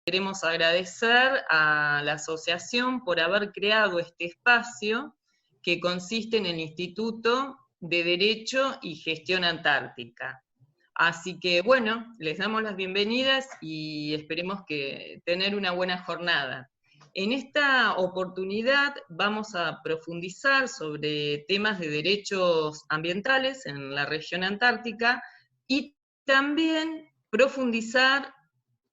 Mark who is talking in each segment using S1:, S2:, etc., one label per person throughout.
S1: queremos agradecer a la asociación por haber creado este espacio que consiste en el Instituto de Derecho y Gestión Antártica. Así que bueno, les damos las bienvenidas y esperemos que tener una buena jornada. En esta oportunidad vamos a profundizar sobre temas de derechos ambientales en la región antártica y también profundizar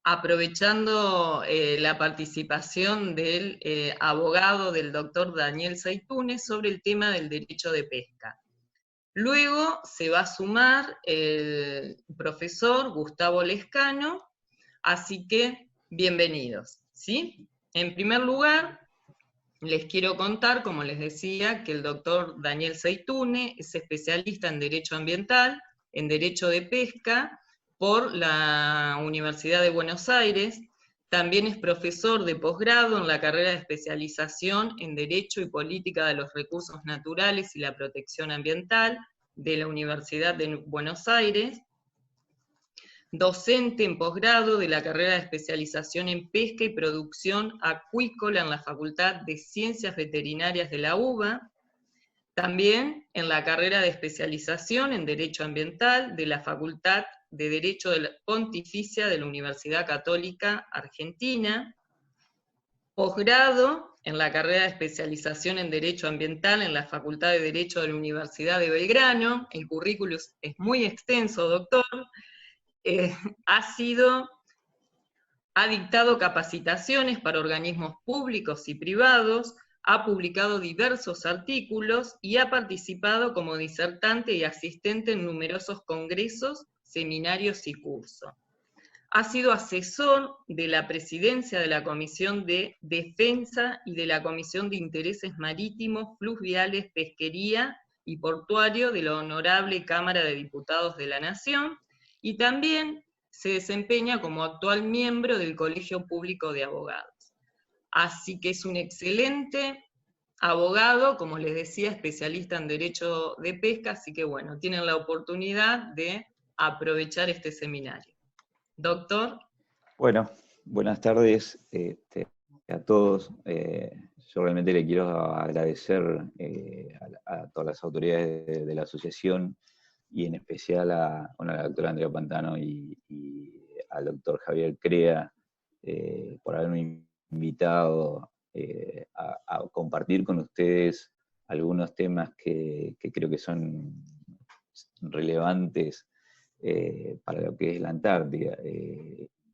S1: aprovechando la participación del abogado del doctor Daniel Zaitúnez sobre el tema del derecho de pesca. Luego se va a sumar el profesor Gustavo Lescano, así que bienvenidos, ¿sí? En primer lugar, les quiero contar, como les decía, que el doctor Daniel Zaitúnez es especialista en Derecho Ambiental, en Derecho de Pesca, por la Universidad de Buenos Aires. También es profesor de posgrado en la carrera de especialización en Derecho y Política de los Recursos Naturales y la Protección Ambiental de la Universidad de Buenos Aires. Docente en posgrado de la carrera de especialización en pesca y producción acuícola en la Facultad de Ciencias Veterinarias de la UBA, también en la carrera de especialización en Derecho Ambiental de la Facultad de Derecho Pontificia de la Universidad Católica Argentina, posgrado en la carrera de especialización en Derecho Ambiental en la Facultad de Derecho de la Universidad de Belgrano. El currículum es muy extenso, doctor. Ha dictado capacitaciones para organismos públicos y privados, ha publicado diversos artículos y ha participado como disertante y asistente en numerosos congresos, seminarios y cursos. Ha sido asesor de la presidencia de la Comisión de Defensa y de la Comisión de Intereses Marítimos, Fluviales, Pesquería y Portuario de la Honorable Cámara de Diputados de la Nación, y también se desempeña como actual miembro del Colegio Público de Abogados. Así que es un excelente abogado, como les decía, especialista en Derecho de Pesca, así que bueno, tienen la oportunidad de aprovechar este seminario. Doctor.
S2: Bueno, buenas tardes a todos. Yo realmente le quiero agradecer a todas las autoridades de la asociación y en especial a la doctora Andrea Pantano y al doctor Javier Crea por haberme invitado a compartir con ustedes algunos temas que creo que son relevantes para lo que es la Antártida.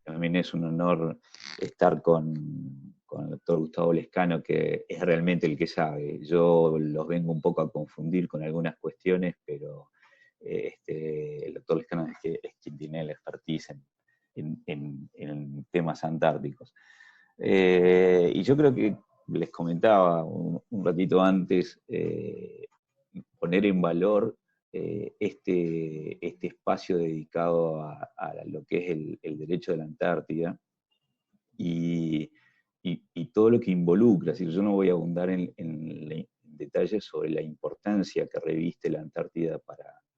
S2: También es un honor estar con el doctor Gustavo Lescano, que es realmente el que sabe. Yo los vengo un poco a confundir con algunas cuestiones, pero el doctor Lescano es quien tiene la expertise en temas antárticos. Y yo creo que les comentaba un ratito antes, poner en valor este espacio dedicado a lo que es el derecho de la Antártida y todo lo que involucra. Es decir, yo no voy a abundar en detalles sobre la importancia que reviste la Antártida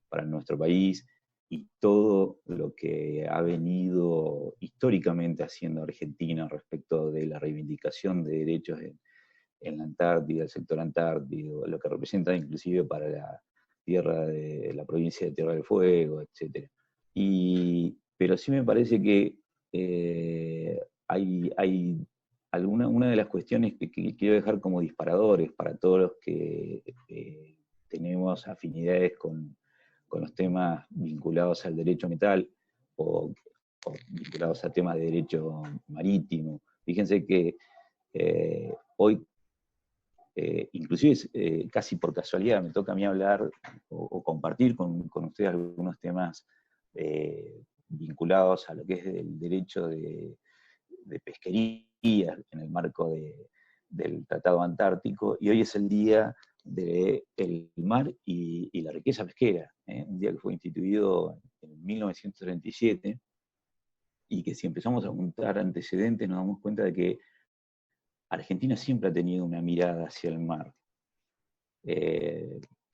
S2: para nuestro país y todo lo que ha venido históricamente haciendo Argentina respecto de la reivindicación de derechos en la Antártida, el sector antártico, lo que representa inclusive para la tierra de la provincia de Tierra del Fuego, etc. Pero sí me parece que hay una de las cuestiones que quiero dejar como disparadores para todos los que tenemos afinidades con los temas vinculados al derecho ambiental o vinculados a temas de derecho marítimo. Fíjense que hoy, inclusive casi por casualidad, me toca a mí hablar o compartir con ustedes algunos temas vinculados a lo que es el derecho de pesquería en el marco del Tratado Antártico, y hoy es el Día del mar y la riqueza pesquera, un día que fue instituido en 1937, y que si empezamos a contar antecedentes nos damos cuenta de que Argentina siempre ha tenido una mirada hacia el mar.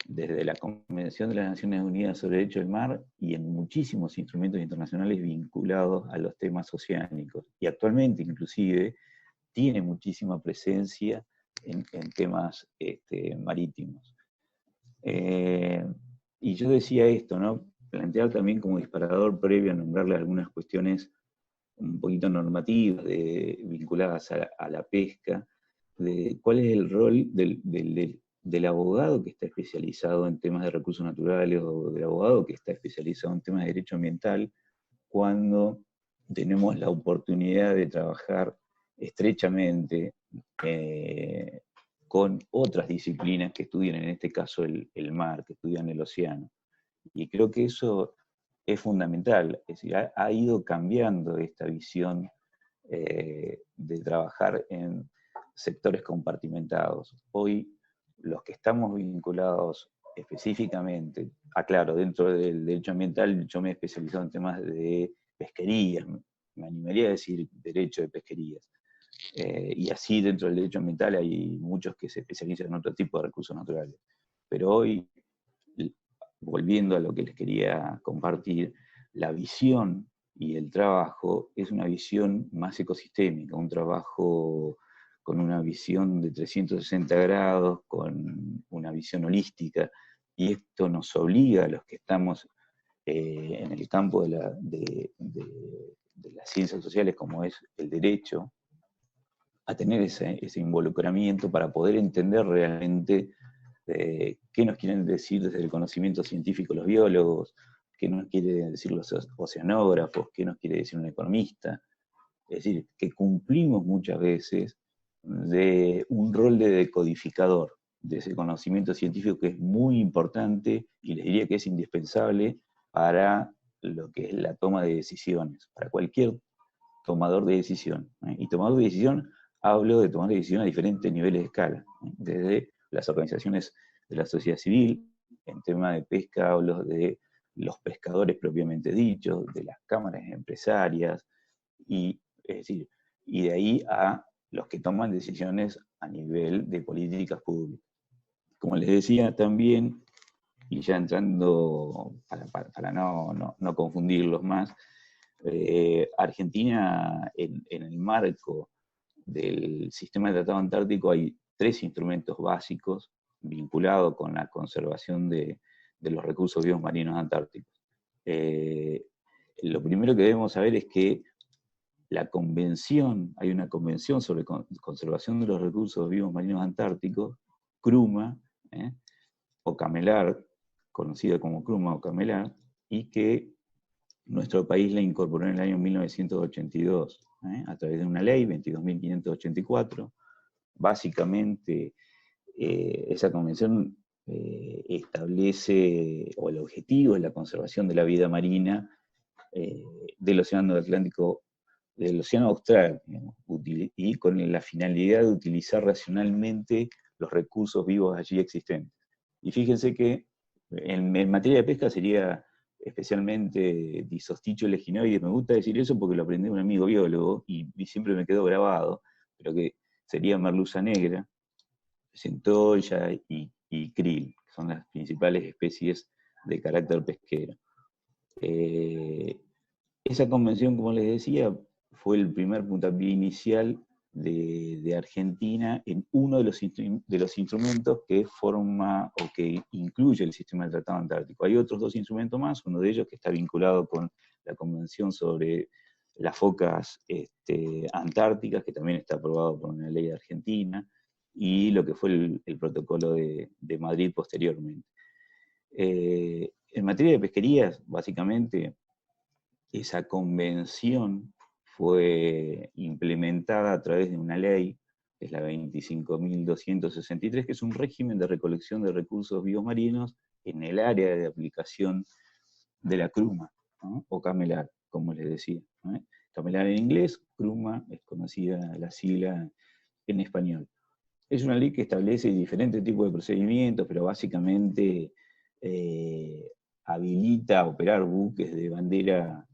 S2: desde la Convención de las Naciones Unidas sobre el Derecho del Mar y en muchísimos instrumentos internacionales vinculados a los temas oceánicos. Y actualmente, inclusive, tiene muchísima presencia en temas marítimos. Y yo decía esto, ¿no? Plantear también como disparador previo a nombrarle algunas cuestiones un poquito normativas vinculadas a la pesca, de cuál es el rol del abogado que está especializado en temas de recursos naturales o del abogado que está especializado en temas de derecho ambiental cuando tenemos la oportunidad de trabajar estrechamente con otras disciplinas que estudian, en este caso el mar, que estudian el océano. Y creo que eso es fundamental, es decir, ha ido cambiando esta visión de trabajar en sectores compartimentados. Hoy, los que estamos vinculados específicamente, aclaro, dentro del derecho ambiental, yo me he especializado en temas de pesquerías, me animaría a decir derecho de pesquerías. Y así dentro del derecho ambiental hay muchos que se especializan en otro tipo de recursos naturales. Pero hoy, volviendo a lo que les quería compartir, la visión y el trabajo es una visión más ecosistémica, un trabajo con una visión de 360 grados, con una visión holística, y esto nos obliga a los que estamos en el campo de las ciencias sociales, como es el derecho, a tener ese involucramiento para poder entender realmente qué nos quieren decir desde el conocimiento científico los biólogos, qué nos quieren decir los oceanógrafos, qué nos quiere decir un economista. Es decir, que cumplimos muchas veces de un rol de decodificador de ese conocimiento científico que es muy importante y les diría que es indispensable para lo que es la toma de decisiones, para cualquier tomador de decisión. Y tomador de decisión, hablo de tomar de decisión a diferentes niveles de escala, desde las organizaciones de la sociedad civil, en tema de pesca hablo de los pescadores propiamente dichos, de las cámaras empresarias, y, es decir, y de ahí a los que toman decisiones a nivel de políticas públicas. Como les decía también, y ya entrando para no confundirlos más, Argentina en el marco del sistema de tratado antártico hay 3 instrumentos básicos vinculados con la conservación de los recursos vivos marinos antárticos. Lo primero que debemos saber es que hay una convención sobre conservación de los recursos vivos marinos antárticos, CRUMA, o CAMELAR, conocida como CRUMA o CAMELAR, y que nuestro país la incorporó en el año 1982, a través de una ley, 22.584. Básicamente, esa convención establece, o el objetivo es la conservación de la vida marina del Océano Atlántico, del Océano Austral, digamos, y con la finalidad de utilizar racionalmente los recursos vivos allí existentes. Y fíjense que en materia de pesca sería especialmente Disosticho leginoide. Me gusta decir eso porque lo aprendí de un amigo biólogo y siempre me quedó grabado, pero que sería merluza negra, centolla y krill, que son las principales especies de carácter pesquero. Esa convención, como les decía, fue el primer puntapié inicial de Argentina en uno de los instrumentos que forma o que incluye el sistema del Tratado Antártico. Hay otros 2 instrumentos más, uno de ellos que está vinculado con la Convención sobre las focas antárticas, que también está aprobado por una ley de Argentina, y lo que fue el protocolo de Madrid posteriormente. En materia de pesquerías, básicamente, esa convención fue implementada a través de una ley, que es la 25.263, que es un régimen de recolección de recursos biomarinos en el área de aplicación de la CRUMA, ¿no? O CAMELAR, como les decía, ¿no? CAMELAR en inglés, CRUMA es conocida la sigla en español. Es una ley que establece diferentes tipos de procedimientos, pero básicamente habilita a operar buques de bandera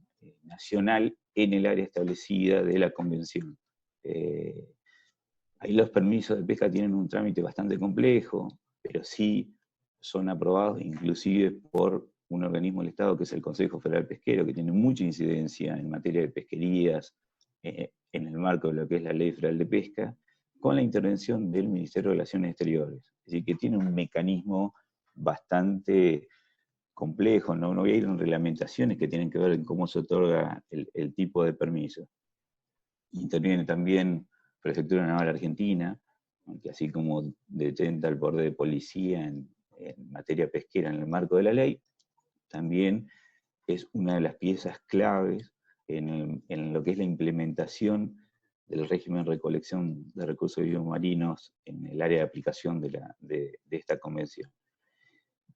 S2: nacional en el área establecida de la convención. Ahí los permisos de pesca tienen un trámite bastante complejo, pero sí son aprobados inclusive por un organismo del Estado que es el Consejo Federal Pesquero, que tiene mucha incidencia en materia de pesquerías, en el marco de lo que es la Ley Federal de Pesca, con la intervención del Ministerio de Relaciones Exteriores. Es decir, que tiene un mecanismo bastante complejo, no voy a ir en reglamentaciones que tienen que ver en cómo se otorga el tipo de permiso. Interviene también Prefectura Naval Argentina, que así como detenta el poder de policía en materia pesquera en el marco de la ley, también es una de las piezas claves en lo que es la implementación del régimen de recolección de recursos vivos marinos en el área de aplicación de esta convención.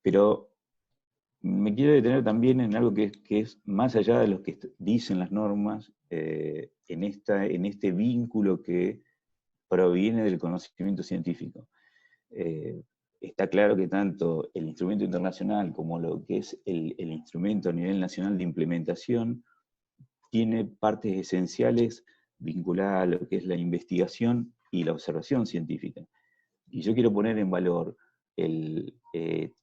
S2: Pero me quiero detener también en algo que es más allá de lo que dicen las normas, en este vínculo que proviene del conocimiento científico. Está claro que tanto el instrumento internacional como lo que es el instrumento a nivel nacional de implementación tiene partes esenciales vinculadas a lo que es la investigación y la observación científica. Y yo quiero poner en valor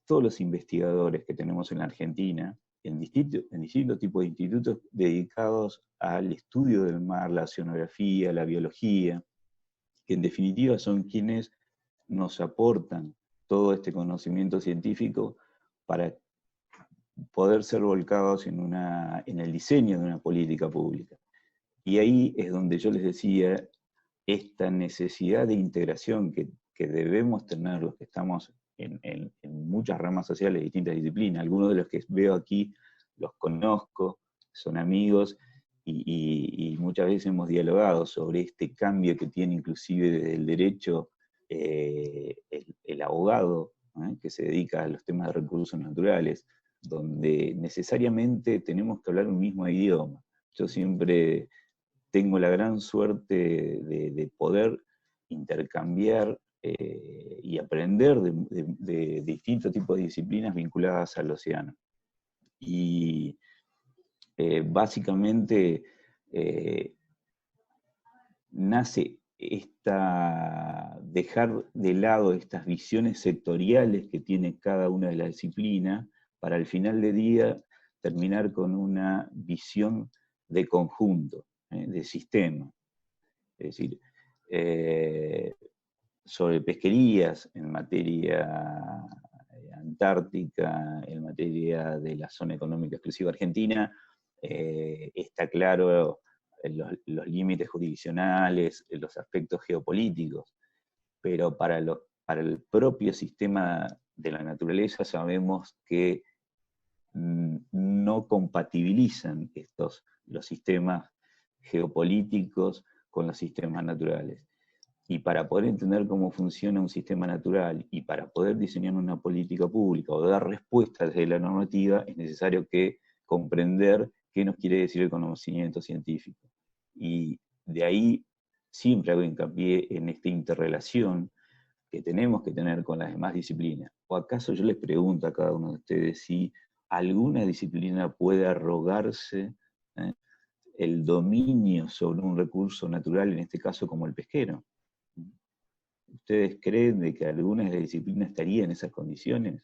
S2: todos los investigadores que tenemos en la Argentina, en distintos tipos de institutos dedicados al estudio del mar, la oceanografía, la biología, que en definitiva son quienes nos aportan todo este conocimiento científico para poder ser volcados en el diseño de una política pública. Y ahí es donde yo les decía, esta necesidad de integración que debemos tener los que estamos en muchas ramas sociales de distintas disciplinas. Algunos de los que veo aquí los conozco, son amigos, y muchas veces hemos dialogado sobre este cambio que tiene inclusive desde el derecho el abogado, que se dedica a los temas de recursos naturales, donde necesariamente tenemos que hablar un mismo idioma. Yo siempre tengo la gran suerte de poder intercambiar y aprender de distintos tipos de disciplinas vinculadas al océano. Y básicamente nace dejar de lado estas visiones sectoriales que tiene cada una de las disciplinas para al final del día terminar con una visión de conjunto, de sistema. Es decir, sobre pesquerías en materia antártica, en materia de la zona económica exclusiva argentina, está claro los límites jurisdiccionales, los aspectos geopolíticos, pero para el propio sistema de la naturaleza sabemos que no compatibilizan los sistemas geopolíticos con los sistemas naturales. Y para poder entender cómo funciona un sistema natural y para poder diseñar una política pública o dar respuestas desde la normativa, es necesario comprender qué nos quiere decir el conocimiento científico. Y de ahí siempre hago hincapié en esta interrelación que tenemos que tener con las demás disciplinas. ¿O acaso yo les pregunto a cada uno de ustedes si alguna disciplina puede arrogarse el dominio sobre un recurso natural, en este caso como el pesquero? ¿Ustedes creen de que algunas de las disciplinas estarían en esas condiciones?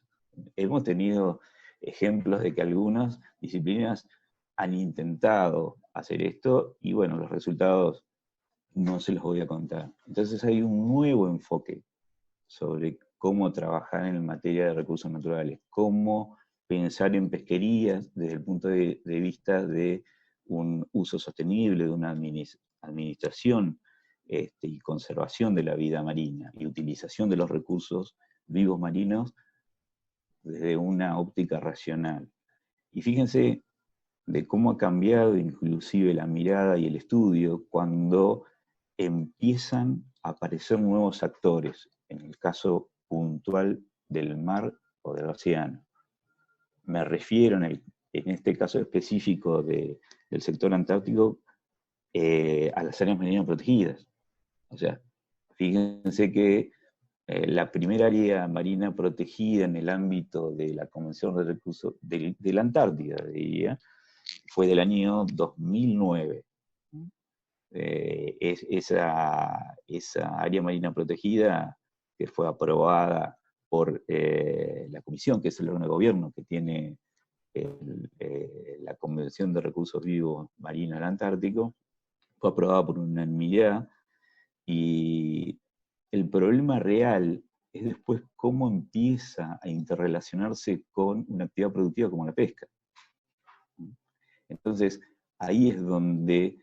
S2: Hemos tenido ejemplos de que algunas disciplinas han intentado hacer esto y bueno, los resultados no se los voy a contar. Entonces hay un nuevo enfoque sobre cómo trabajar en materia de recursos naturales, cómo pensar en pesquerías desde el punto de vista de un uso sostenible, de una administración y conservación de la vida marina y utilización de los recursos vivos marinos desde una óptica racional. Y fíjense de cómo ha cambiado inclusive la mirada y el estudio cuando empiezan a aparecer nuevos actores, en el caso puntual del mar o del océano. Me refiero en este caso específico del sector antártico a las áreas marinas protegidas. O sea, fíjense que la primera área marina protegida en el ámbito de la Convención de Recursos de la Antártida, diría, fue del año 2009. Esa área marina protegida que fue aprobada por la Comisión comisión, que es el órgano de gobierno que tiene la Convención de Recursos Vivos Marinos del Antártico, fue aprobada por unanimidad, y el problema real es después cómo empieza a interrelacionarse con una actividad productiva como la pesca. Entonces, ahí es donde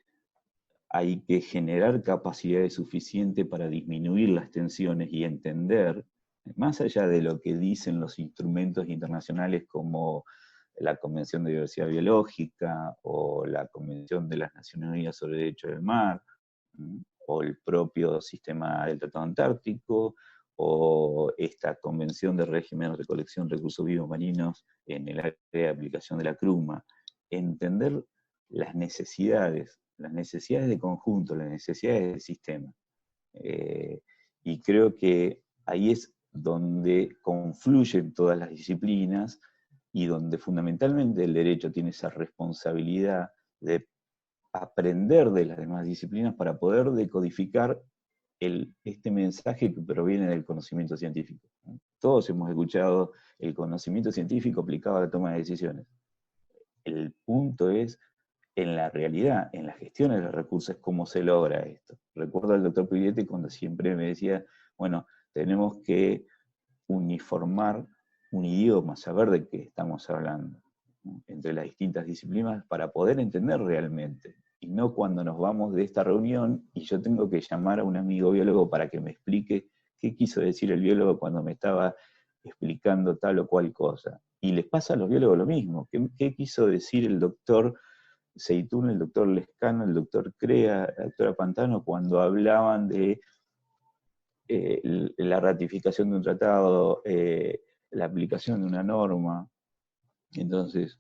S2: hay que generar capacidades suficientes para disminuir las tensiones y entender, más allá de lo que dicen los instrumentos internacionales como la Convención de Diversidad Biológica o la Convención de las Naciones Unidas sobre Derechos del Mar, o el propio sistema del Tratado Antártico, o esta Convención de Régimen de Recolección de Recursos Vivos Marinos en el área de aplicación de la CRUMA. Entender las necesidades de conjunto, las necesidades del sistema. Y creo que ahí es donde confluyen todas las disciplinas y donde fundamentalmente el derecho tiene esa responsabilidad de aprender de las demás disciplinas para poder decodificar este mensaje que proviene del conocimiento científico. Todos hemos escuchado el conocimiento científico aplicado a la toma de decisiones. El punto es, en la realidad, en la gestión de los recursos, cómo se logra esto. Recuerdo al doctor Piglietti cuando siempre me decía, bueno, tenemos que uniformar un idioma, saber de qué estamos hablando, ¿no?, entre las distintas disciplinas para poder entender realmente. Y no cuando nos vamos de esta reunión y yo tengo que llamar a un amigo biólogo para que me explique qué quiso decir el biólogo cuando me estaba explicando tal o cual cosa. Y les pasa a los biólogos lo mismo. ¿Qué quiso decir el doctor Seitún, el doctor Lescano, el doctor Crea, la doctora Pantano, cuando hablaban de la ratificación de un tratado, la aplicación de una norma? Entonces,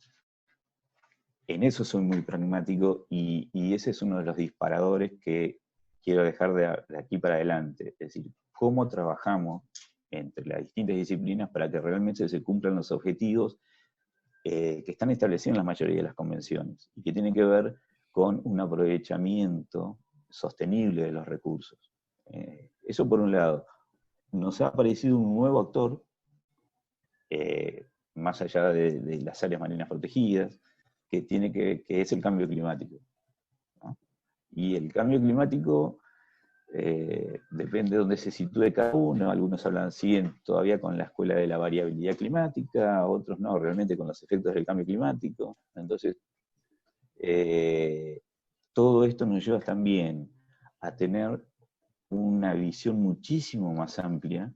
S2: en eso soy muy pragmático y ese es uno de los disparadores que quiero dejar de aquí para adelante. Es decir, cómo trabajamos entre las distintas disciplinas para que realmente se cumplan los objetivos que están establecidos en la mayoría de las convenciones y que tienen que ver con un aprovechamiento sostenible de los recursos. Eso por un lado. Nos ha aparecido un nuevo actor, más allá de las áreas marinas protegidas, que es el cambio climático, ¿no? Y el cambio climático depende de dónde se sitúe cada uno. Algunos hablan, siguen todavía con la escuela de la variabilidad climática, otros no, realmente con los efectos del cambio climático. Entonces, todo esto nos lleva también a tener una visión muchísimo más amplia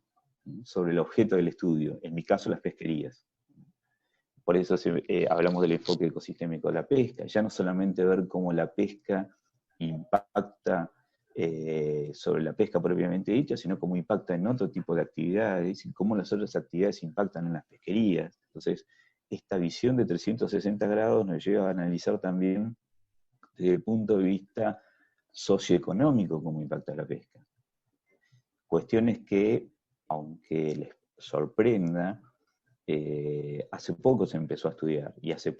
S2: sobre el objeto del estudio, en mi caso las pesquerías. Por eso hablamos del enfoque ecosistémico de la pesca, ya no solamente ver cómo la pesca impacta sobre la pesca propiamente dicha, sino cómo impacta en otro tipo de actividades y cómo las otras actividades impactan en las pesquerías. Entonces, esta visión de 360 grados nos lleva a analizar también desde el punto de vista socioeconómico cómo impacta la pesca. Cuestiones que, aunque les sorprenda, hace poco se empezó a estudiar, y hace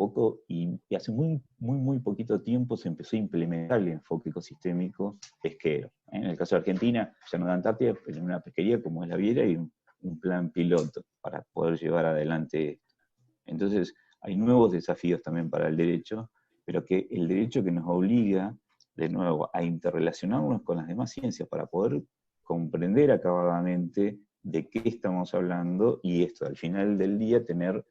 S2: muy poquito tiempo se empezó a implementar el enfoque ecosistémico pesquero. En el caso de Argentina, ya no da Antártida, pero en una pesquería como es la Viera hay un plan piloto para poder llevar adelante esto. Entonces, hay nuevos desafíos también para el derecho, pero que el derecho que nos obliga, de nuevo, a interrelacionarnos con las demás ciencias para poder comprender acabadamente de qué estamos hablando, y esto, al final del día, tener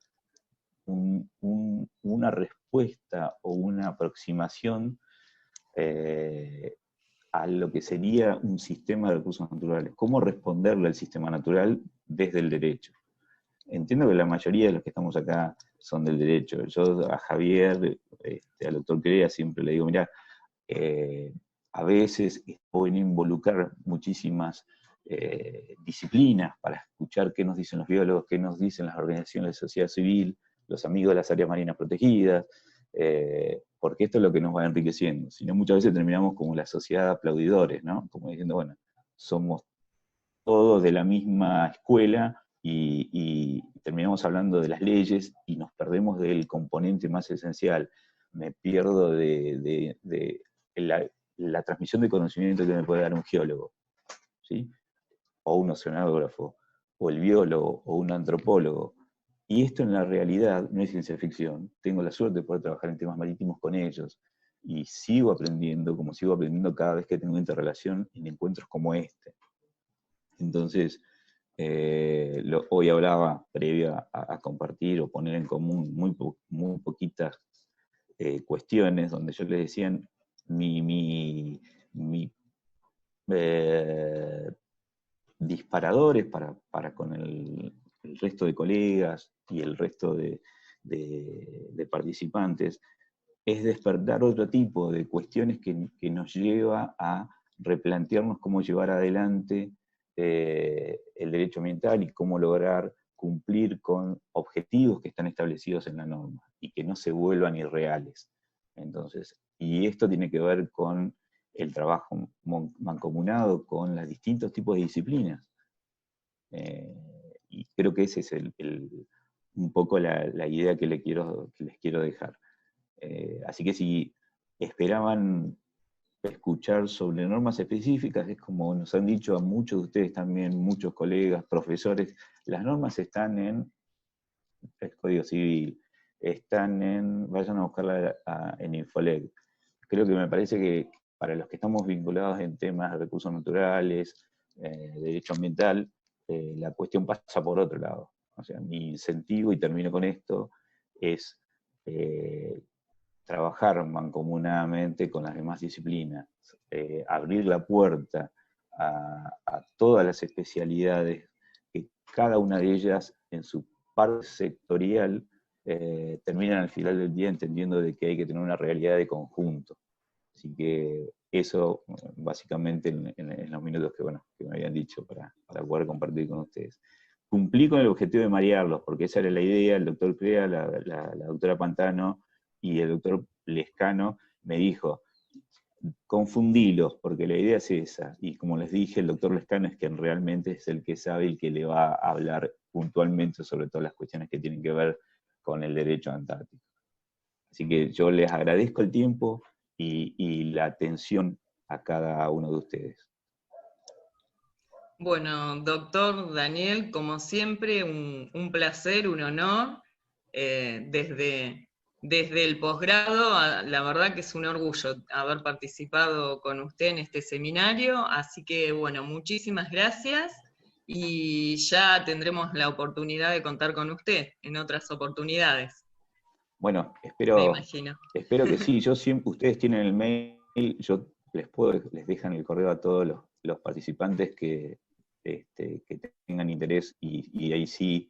S2: una respuesta o una aproximación a lo que sería un sistema de recursos naturales. ¿Cómo responderle al sistema natural desde el derecho? Entiendo que la mayoría de los que estamos acá son del derecho. Yo a Javier, al doctor Crea, siempre le digo, mirá, a veces pueden involucrar muchísimas disciplinas para escuchar qué nos dicen los biólogos, qué nos dicen las organizaciones de sociedad civil, los amigos de las áreas marinas protegidas, porque esto es lo que nos va enriqueciendo. Si no, muchas veces terminamos como la sociedad de aplaudidores, ¿no? Como diciendo, bueno, somos todos de la misma escuela y terminamos hablando de las leyes y nos perdemos del componente más esencial. Me pierdo de la transmisión de conocimiento que me puede dar un geólogo, ¿sí? O un oceanógrafo, o el biólogo, o un antropólogo. Y esto en la realidad no es ciencia ficción. Tengo la suerte de poder trabajar en temas marítimos con ellos. Y sigo aprendiendo, como sigo aprendiendo cada vez que tengo interrelación en encuentros como este. Entonces, hoy hablaba, previo a compartir o poner en común muy poquitas cuestiones, donde yo les decía mi disparadores para con el resto de colegas y el resto de participantes, es despertar otro tipo de cuestiones que nos lleva a replantearnos cómo llevar adelante el derecho ambiental y cómo lograr cumplir con objetivos que están establecidos en la norma y que no se vuelvan irreales. Entonces, y esto tiene que ver con el trabajo mancomunado con los distintos tipos de disciplinas. Y creo que ese es un poco la idea que les quiero dejar. Así que si esperaban escuchar sobre normas específicas, es como nos han dicho a muchos de ustedes también, muchos colegas, profesores, las normas están en el Código Civil, vayan a buscarla en Infoleg. Creo que me parece que para los que estamos vinculados en temas de recursos naturales, derecho ambiental, la cuestión pasa por otro lado. O sea, mi incentivo, y termino con esto, es trabajar mancomunadamente con las demás disciplinas, abrir la puerta a todas las especialidades, que cada una de ellas en su parte sectorial terminan al final del día entendiendo de que hay que tener una realidad de conjunto. Así que eso básicamente en los minutos que me habían dicho para poder compartir con ustedes. Cumplí con el objetivo de marearlos, porque esa era la idea. El doctor Crea, la doctora Pantano y el doctor Lescano me dijo, confundilos, porque la idea es esa. Y como les dije, el doctor Lescano es quien realmente es el que sabe y que le va a hablar puntualmente sobre todas las cuestiones que tienen que ver con el derecho antártico. Así que yo les agradezco el tiempo y la atención a cada uno de ustedes.
S1: Bueno, doctor Daniel, como siempre, un placer, un honor. Desde el posgrado, la verdad que es un orgullo haber participado con usted en este seminario, así que bueno, muchísimas gracias y ya tendremos la oportunidad de contar con usted en otras oportunidades.
S2: Bueno,
S1: Me imagino.
S2: espero que sí. Ustedes tienen el mail, yo les dejan el correo a todos los participantes que tengan interés y ahí sí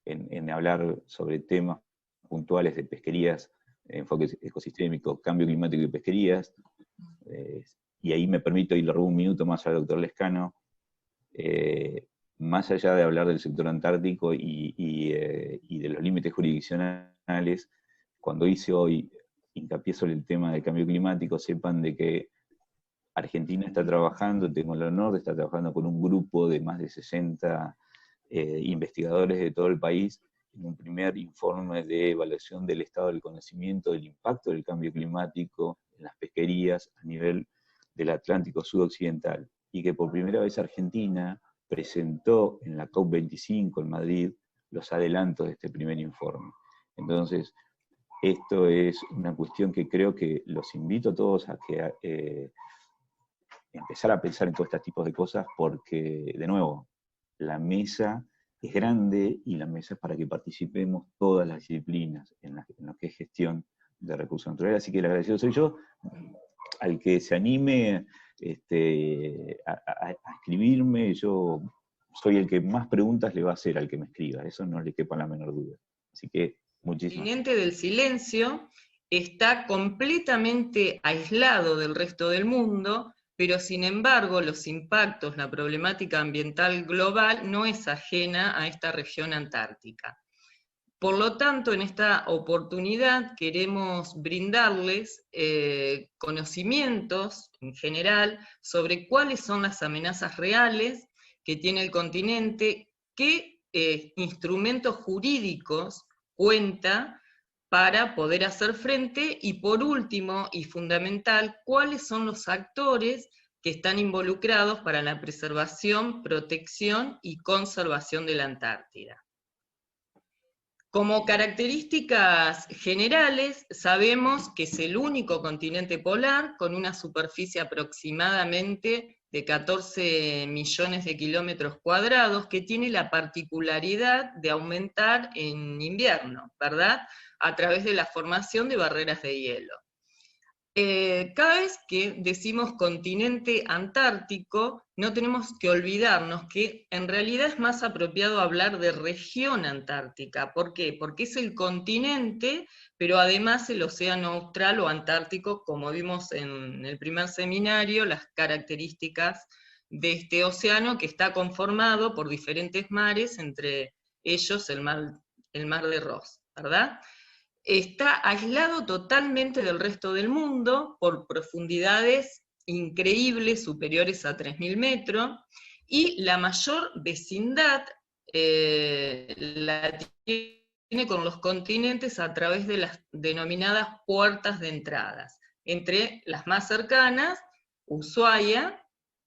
S2: en hablar sobre temas puntuales de pesquerías, enfoque ecosistémico, cambio climático y pesquerías. Y ahí me permito, y le robo un minuto más al doctor Lescano, más allá de hablar del sector antártico y de los límites jurisdiccionales, cuando hice hoy hincapié sobre el tema del cambio climático, sepan de que Argentina está trabajando, tengo el honor de estar trabajando con un grupo de más de 60 investigadores de todo el país en un primer informe de evaluación del estado del conocimiento del impacto del cambio climático en las pesquerías a nivel del Atlántico sudoccidental, y que por primera vez Argentina presentó en la COP25 en Madrid los adelantos de este primer informe. Entonces, esto es una cuestión que creo que los invito a todos a que empezar a pensar en todos estos tipos de cosas, porque, de nuevo, la mesa es grande y la mesa es para que participemos todas las disciplinas en lo que es gestión de recursos naturales. Así que el agradecido soy yo. Al que se anime a escribirme, yo soy el que más preguntas le va a hacer al que me escriba, eso no le quepa la menor duda. Así que muchísimas gracias.
S1: El continente del silencio está completamente aislado del resto del mundo, pero sin embargo los impactos, la problemática ambiental global no es ajena a esta región antártica. Por lo tanto, en esta oportunidad queremos brindarles conocimientos en general sobre cuáles son las amenazas reales que tiene el continente, qué instrumentos jurídicos cuenta para poder hacer frente, y por último y fundamental, cuáles son los actores que están involucrados para la preservación, protección y conservación de la Antártida. Como características generales, sabemos que es el único continente polar con una superficie aproximadamente de 14 millones de kilómetros cuadrados, que tiene la particularidad de aumentar en invierno, ¿verdad? A través de la formación de barreras de hielo. Cada vez que decimos continente antártico, no tenemos que olvidarnos que en realidad es más apropiado hablar de región antártica. ¿Por qué? Porque es el continente, pero además el océano austral o antártico, como vimos en el primer seminario, las características de este océano que está conformado por diferentes mares, entre ellos el mar de Ross, ¿verdad? Está aislado totalmente del resto del mundo por profundidades increíbles, superiores a 3.000 metros, y la mayor vecindad la tiene con los continentes a través de las denominadas puertas de entradas, entre las más cercanas, Ushuaia,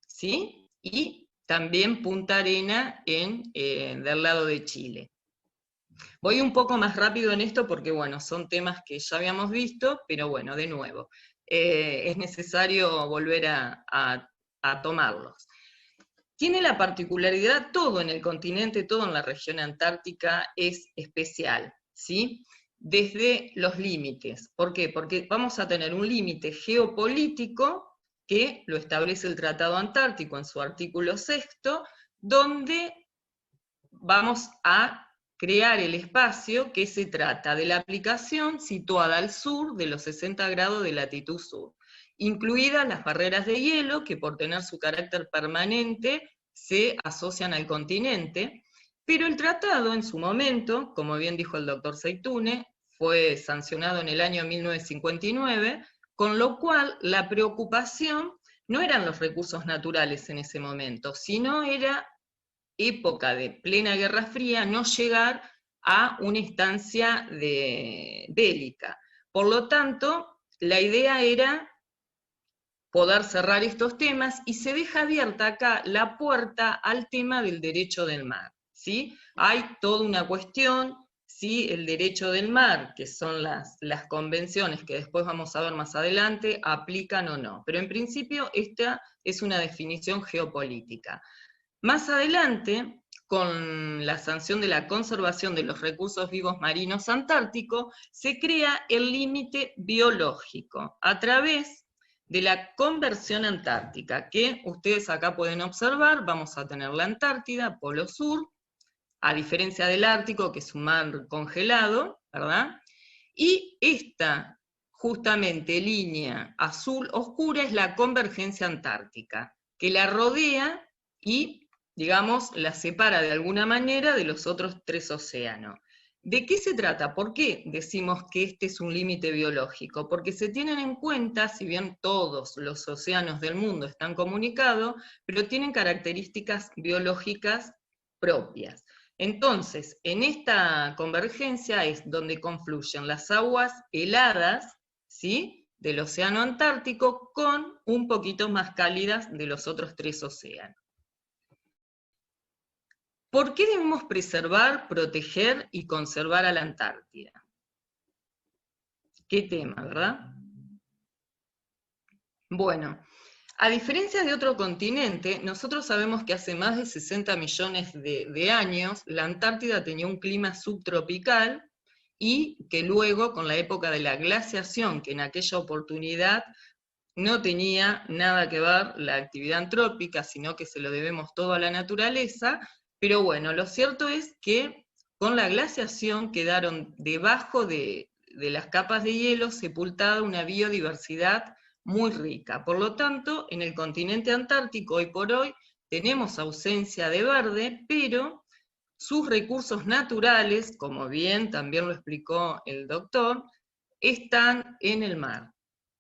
S1: ¿sí? Y también Punta Arena del lado de Chile. Voy un poco más rápido en esto porque, bueno, son temas que ya habíamos visto, pero bueno, de nuevo, es necesario volver a tomarlos. Tiene la particularidad, todo en el continente, todo en la región antártica es especial, ¿sí? Desde los límites. ¿Por qué? Porque vamos a tener un límite geopolítico que lo establece el Tratado Antártico en su artículo 6, donde vamos a crear el espacio que se trata de la aplicación situada al sur de los 60 grados de latitud sur, incluidas las barreras de hielo que por tener su carácter permanente se asocian al continente, pero el tratado en su momento, como bien dijo el doctor Zeitoune, fue sancionado en el año 1959, con lo cual la preocupación no eran los recursos naturales en ese momento, sino era época de plena Guerra Fría, no llegar a una instancia bélica. Por lo tanto, la idea era poder cerrar estos temas y se deja abierta acá la puerta al tema del derecho del mar, ¿sí? Hay toda una cuestión, ¿sí? El derecho del mar, que son las convenciones que después vamos a ver más adelante, aplican o no. Pero en principio esta es una definición geopolítica. Más adelante, con la sanción de la conservación de los recursos vivos marinos antárticos, se crea el límite biológico a través de la conversión antártica, que ustedes acá pueden observar. Vamos a tener la Antártida, Polo Sur, a diferencia del Ártico, que es un mar congelado, ¿verdad? Y esta, justamente, línea azul oscura es la convergencia antártica, que la rodea y, digamos, la separa de alguna manera de los otros 3 océanos. ¿De qué se trata? ¿Por qué decimos que este es un límite biológico? Porque se tienen en cuenta, si bien todos los océanos del mundo están comunicados, pero tienen características biológicas propias. Entonces, en esta convergencia es donde confluyen las aguas heladas, ¿sí?, del océano Antártico con un poquito más cálidas de los otros 3 océanos. ¿Por qué debemos preservar, proteger y conservar a la Antártida? Qué tema, ¿verdad? Bueno, a diferencia de otro continente, nosotros sabemos que hace más de 60 millones de años la Antártida tenía un clima subtropical y que luego, con la época de la glaciación, que en aquella oportunidad no tenía nada que ver la actividad antrópica, sino que se lo debemos todo a la naturaleza, pero bueno, lo cierto es que con la glaciación quedaron debajo de las capas de hielo sepultada una biodiversidad muy rica. Por lo tanto, en el continente antártico hoy por hoy tenemos ausencia de verde, pero sus recursos naturales, como bien también lo explicó el doctor, están en el mar.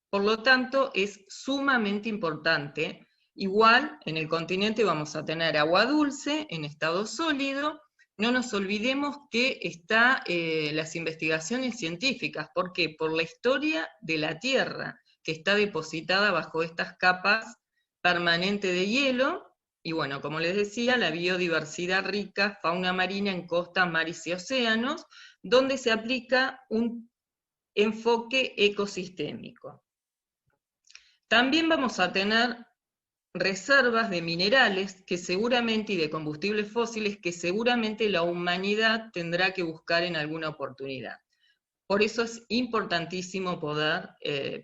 S1: Por lo tanto, es sumamente importante. Igual, en el continente vamos a tener agua dulce en estado sólido. No nos olvidemos que están las investigaciones científicas. ¿Por qué? Por la historia de la Tierra, que está depositada bajo estas capas permanente de hielo, y bueno, como les decía, la biodiversidad rica, fauna marina en costas, mares y océanos, donde se aplica un enfoque ecosistémico. También vamos a tener reservas de minerales que seguramente, y de combustibles fósiles que seguramente la humanidad tendrá que buscar en alguna oportunidad. Por eso es importantísimo poder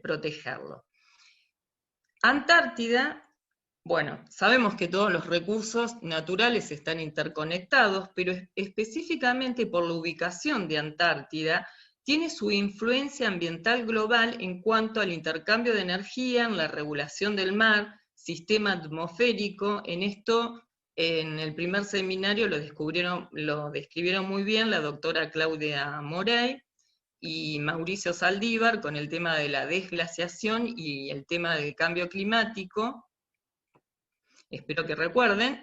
S1: protegerlo. Antártida, bueno, sabemos que todos los recursos naturales están interconectados, pero específicamente por la ubicación de Antártida, tiene su influencia ambiental global en cuanto al intercambio de energía, en la regulación del mar, sistema atmosférico. En esto, en el primer seminario lo describieron muy bien la doctora Claudia Morey y Mauricio Saldívar con el tema de la desglaciación y el tema del cambio climático. Espero que recuerden.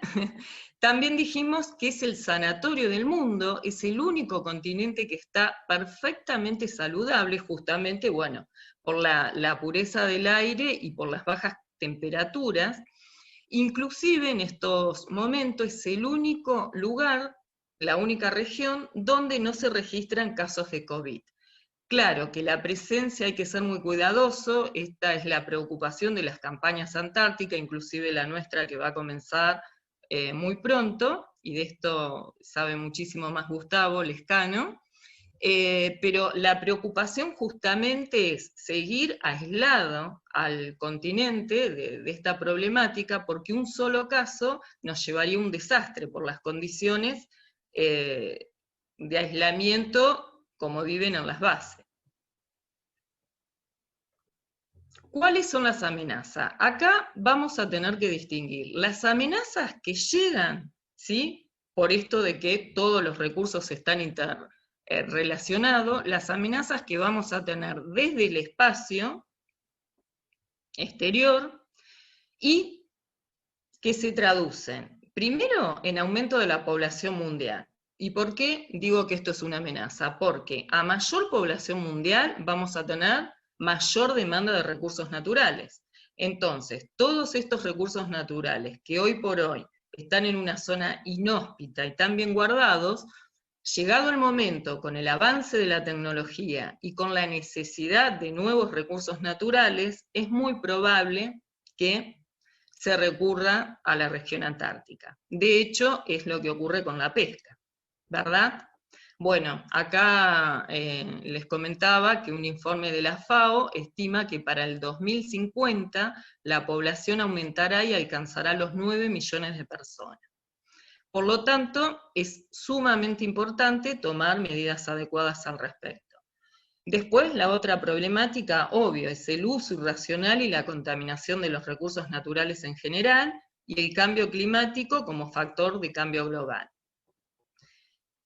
S1: También dijimos que es el sanatorio del mundo, es el único continente que está perfectamente saludable, justamente, bueno, por la pureza del aire y por las bajas temperaturas. Inclusive en estos momentos es el único lugar, la única región, donde no se registran casos de COVID. Claro que la presencia hay que ser muy cuidadoso, esta es la preocupación de las campañas antárticas, inclusive la nuestra que va a comenzar muy pronto, y de esto sabe muchísimo más Gustavo Lescano, pero la preocupación justamente es seguir aislado al continente de esta problemática, porque un solo caso nos llevaría a un desastre por las condiciones de aislamiento como viven en las bases. ¿Cuáles son las amenazas? Acá vamos a tener que distinguir las amenazas que llegan, ¿sí? Por esto de que todos los recursos están interrelacionados, las amenazas que vamos a tener desde el espacio exterior y que se traducen, primero, en aumento de la población mundial. ¿Y por qué digo que esto es una amenaza? Porque a mayor población mundial vamos a tener mayor demanda de recursos naturales. Entonces, todos estos recursos naturales que hoy por hoy están en una zona inhóspita y tan bien guardados, llegado el momento, con el avance de la tecnología y con la necesidad de nuevos recursos naturales, es muy probable que se recurra a la región antártica. De hecho, es lo que ocurre con la pesca, ¿verdad? Bueno, acá les comentaba que un informe de la FAO estima que para el 2050 la población aumentará y alcanzará los 9 millones de personas. Por lo tanto, es sumamente importante tomar medidas adecuadas al respecto. Después, la otra problemática, obvio, es el uso irracional y la contaminación de los recursos naturales en general, y el cambio climático como factor de cambio global.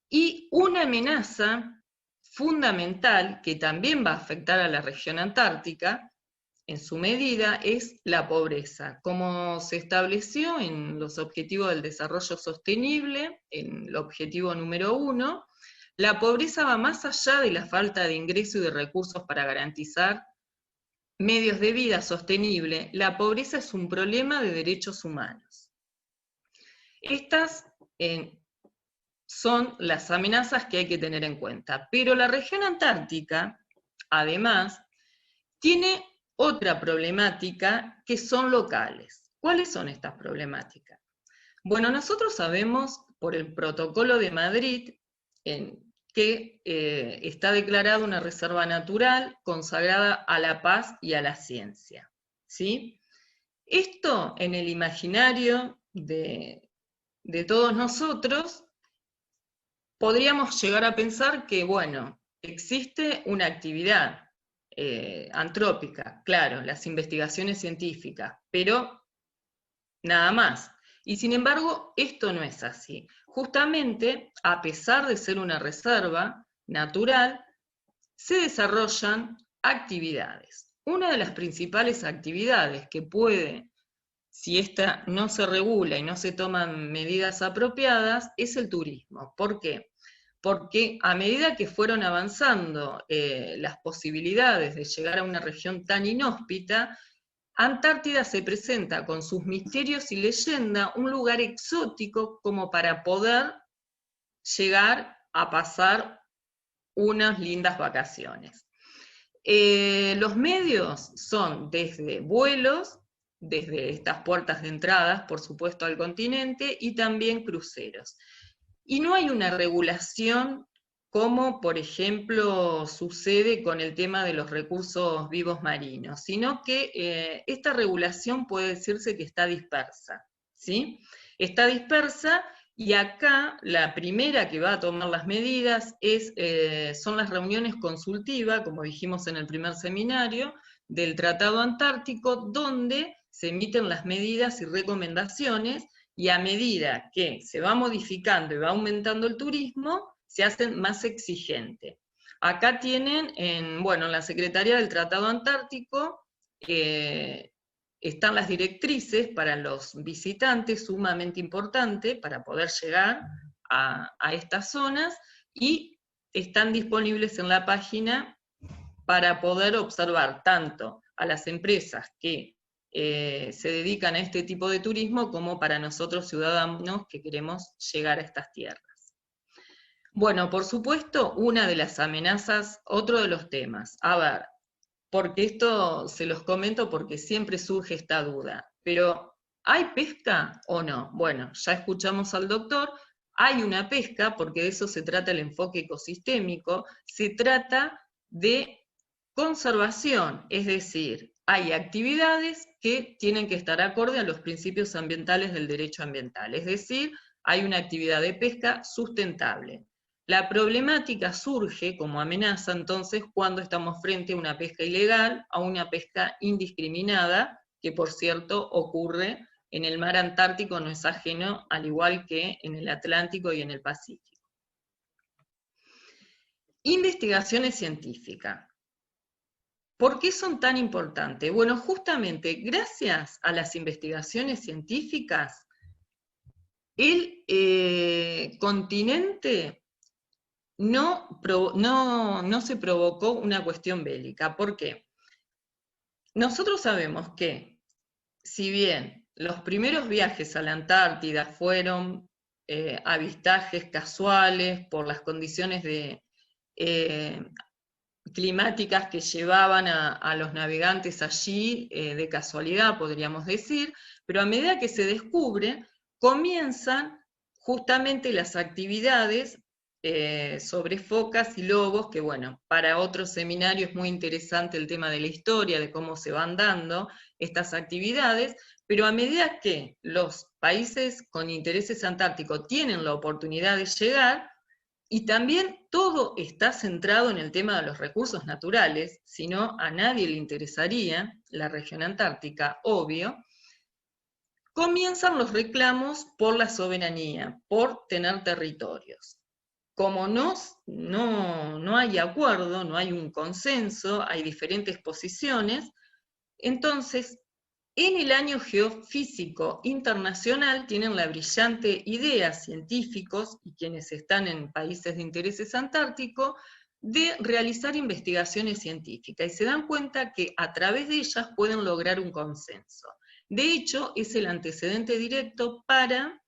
S1: Y una amenaza fundamental que también va a afectar a la región antártica, en su medida, es la pobreza. Como se estableció en los Objetivos del Desarrollo Sostenible, en el objetivo número 1, la pobreza va más allá de la falta de ingreso y de recursos para garantizar medios de vida sostenible. La pobreza es un problema de derechos humanos. Estas son las amenazas que hay que tener en cuenta. Pero la región antártica, además, tiene otra problemática que son locales. ¿Cuáles son estas problemáticas? Bueno, nosotros sabemos por el Protocolo de Madrid que está declarada una reserva natural consagrada a la paz y a la ciencia, ¿sí? Esto en el imaginario de todos nosotros podríamos llegar a pensar que, bueno, existe una actividad antrópica, claro, las investigaciones científicas, pero nada más. Y sin embargo, esto no es así. Justamente, a pesar de ser una reserva natural, se desarrollan actividades. Una de las principales actividades que puede, si esta no se regula y no se toman medidas apropiadas, es el turismo. ¿Por qué? Porque a medida que fueron avanzando las posibilidades de llegar a una región tan inhóspita, Antártida se presenta con sus misterios y leyenda un lugar exótico como para poder llegar a pasar unas lindas vacaciones. Los medios son desde vuelos, desde estas puertas de entradas, por supuesto, al continente, y también cruceros. Y no hay una regulación como, por ejemplo, sucede con el tema de los recursos vivos marinos, sino que esta regulación puede decirse que está dispersa, ¿sí? Está dispersa. Y acá la primera que va a tomar las medidas son las reuniones consultivas, como dijimos en el primer seminario, del Tratado Antártico, donde se emiten las medidas y recomendaciones, y a medida que se va modificando y va aumentando el turismo, se hacen más exigentes. Acá tienen, en la Secretaría del Tratado Antártico, están las directrices para los visitantes, sumamente importante para poder llegar a estas zonas, y están disponibles en la página para poder observar tanto a las empresas que se dedican a este tipo de turismo, como para nosotros ciudadanos que queremos llegar a estas tierras. Bueno, por supuesto, una de las amenazas, otro de los temas, a ver, porque esto se los comento porque siempre surge esta duda, pero ¿hay pesca o no? Bueno, ya escuchamos al doctor, hay una pesca, porque de eso se trata el enfoque ecosistémico, se trata de conservación, es decir, hay actividades que tienen que estar acorde a los principios ambientales del derecho ambiental, es decir, hay una actividad de pesca sustentable. La problemática surge como amenaza entonces cuando estamos frente a una pesca ilegal, a una pesca indiscriminada, que por cierto ocurre en el mar Antártico, no es ajeno, al igual que en el Atlántico y en el Pacífico. Investigaciones científicas. ¿Por qué son tan importantes? Bueno, justamente gracias a las investigaciones científicas, el continente no se provocó una cuestión bélica. ¿Por qué? Nosotros sabemos que, si bien los primeros viajes a la Antártida fueron avistajes casuales por las condiciones climáticas que llevaban a los navegantes allí de casualidad, podríamos decir, pero a medida que se descubre, comienzan justamente las actividades sobre focas y lobos, que bueno, para otro seminario es muy interesante el tema de la historia, de cómo se van dando estas actividades, pero a medida que los países con intereses antárticos tienen la oportunidad de llegar, y también todo está centrado en el tema de los recursos naturales, si no a nadie le interesaría la región antártica, obvio, comienzan los reclamos por la soberanía, por tener territorios. Como no hay acuerdo, no hay un consenso, hay diferentes posiciones, entonces en el Año Geofísico Internacional tienen la brillante idea, científicos y quienes están en países de intereses antárticos, de realizar investigaciones científicas, y se dan cuenta que a través de ellas pueden lograr un consenso. De hecho, es el antecedente directo para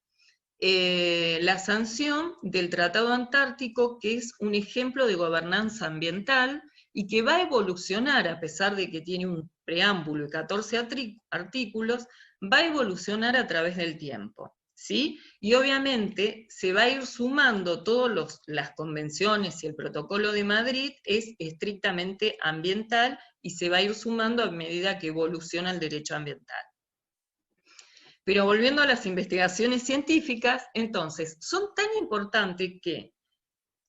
S1: la sanción del Tratado Antártico, que es un ejemplo de gobernanza ambiental y que va a evolucionar, a pesar de que tiene un preámbulo y 14 artículos, va a evolucionar a través del tiempo, ¿sí? Y obviamente se va a ir sumando todas las convenciones, y el protocolo de Madrid es estrictamente ambiental y se va a ir sumando a medida que evoluciona el derecho ambiental. Pero volviendo a las investigaciones científicas, entonces, son tan importantes que,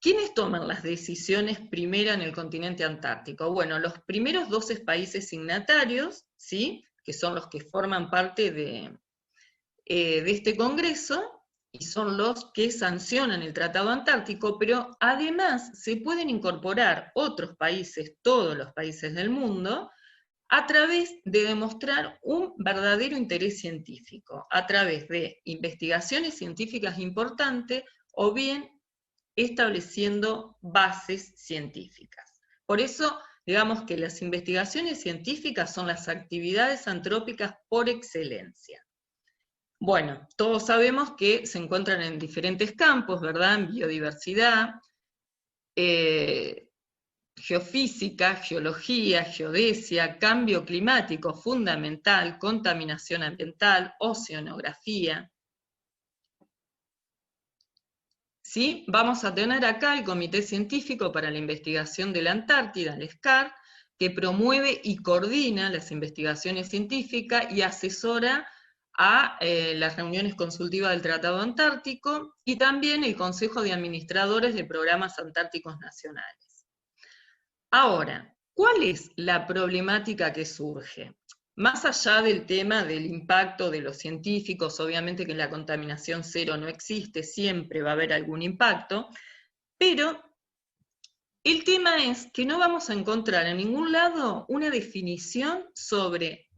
S1: ¿quiénes toman las decisiones primera en el continente antártico? Bueno, los primeros 12 países signatarios, ¿sí?, que son los que forman parte de este congreso, y son los que sancionan el Tratado Antártico, pero además se pueden incorporar otros países, todos los países del mundo, a través de demostrar un verdadero interés científico, a través de investigaciones científicas importantes, o bien estableciendo bases científicas. Por eso, Digamos que las investigaciones científicas son las actividades antrópicas por excelencia. Bueno, todos sabemos que se encuentran en diferentes campos, ¿verdad? En biodiversidad, geofísica, geología, geodesia, cambio climático fundamental, contaminación ambiental, oceanografía. ¿Sí? Vamos a tener acá el Comité Científico para la Investigación de la Antártida, el SCAR, que promueve y coordina las investigaciones científicas y asesora a las reuniones consultivas del Tratado Antártico, y también el Consejo de Administradores de Programas Antárticos Nacionales. Ahora, ¿cuál es la problemática que surge? Más allá del tema del impacto de los científicos, obviamente que la contaminación cero no existe, siempre va a haber algún impacto, pero el tema es que no vamos a encontrar en ningún lado una definición sobre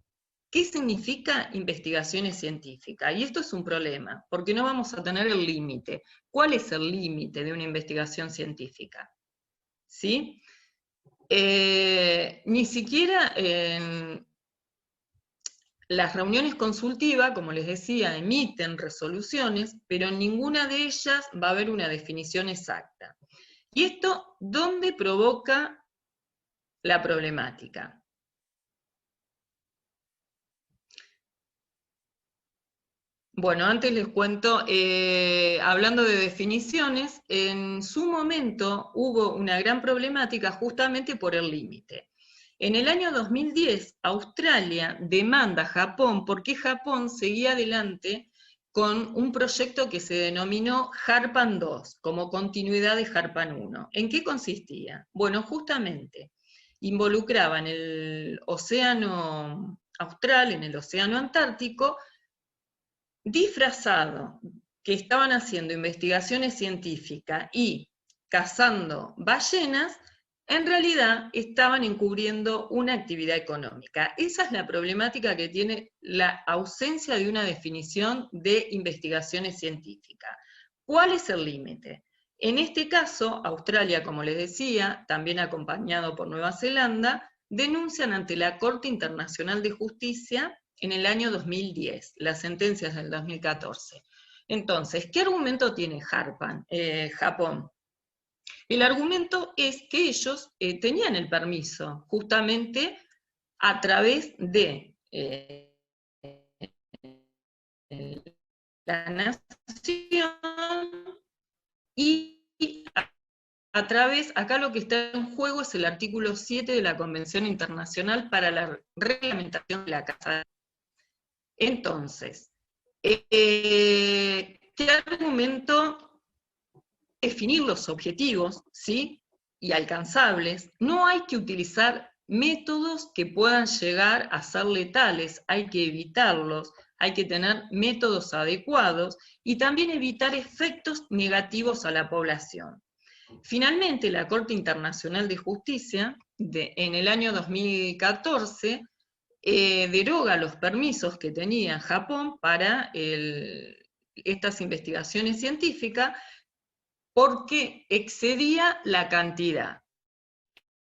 S1: qué significa investigaciones científicas. Y esto es un problema, porque no vamos a tener el límite. ¿Cuál es el límite de una investigación científica? ¿Sí? Ni siquiera en las reuniones consultivas, como les decía, emiten resoluciones, pero en ninguna de ellas va a haber una definición exacta. ¿Y esto dónde provoca la problemática? Bueno, antes les cuento, hablando de definiciones, en su momento hubo una gran problemática justamente por el límite. En el año 2010, Australia demanda a Japón porque Japón seguía adelante con un proyecto que se denominó Harpan 2, como continuidad de Harpan 1. ¿En qué consistía? Bueno, justamente involucraba en el océano austral, en el océano antártico, disfrazado, que estaban haciendo investigaciones científicas y cazando ballenas, en realidad estaban encubriendo una actividad económica. Esa es la problemática que tiene la ausencia de una definición de investigaciones científicas. ¿Cuál es el límite? En este caso, Australia, como les decía, también acompañado por Nueva Zelanda, denuncian ante la Corte Internacional de Justicia en el año 2010, las sentencias del 2014. Entonces, ¿qué argumento tiene Japón? El argumento es que ellos tenían el permiso, justamente a través de la nación, y a través, acá lo que está en juego es el artículo 7 de la Convención Internacional para la Reglamentación de la Caza. Entonces, ¿qué argumento? Definir los objetivos, ¿sí? Y alcanzables. No hay que utilizar métodos que puedan llegar a ser letales, hay que evitarlos, hay que tener métodos adecuados y también evitar efectos negativos a la población. Finalmente, la Corte Internacional de Justicia, en el año 2014, deroga los permisos que tenía Japón para estas investigaciones científicas porque excedía la cantidad.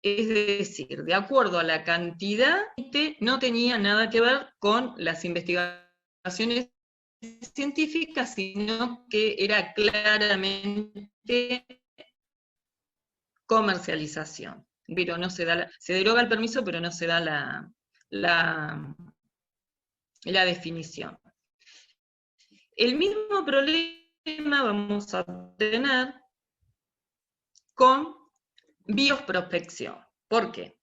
S1: Es decir, de acuerdo a la cantidad, no tenía nada que ver con las investigaciones científicas, sino que era claramente comercialización. Pero no se da se deroga el permiso, pero no se da la definición. El mismo problema vamos a tener con bioprospección. ¿Por qué?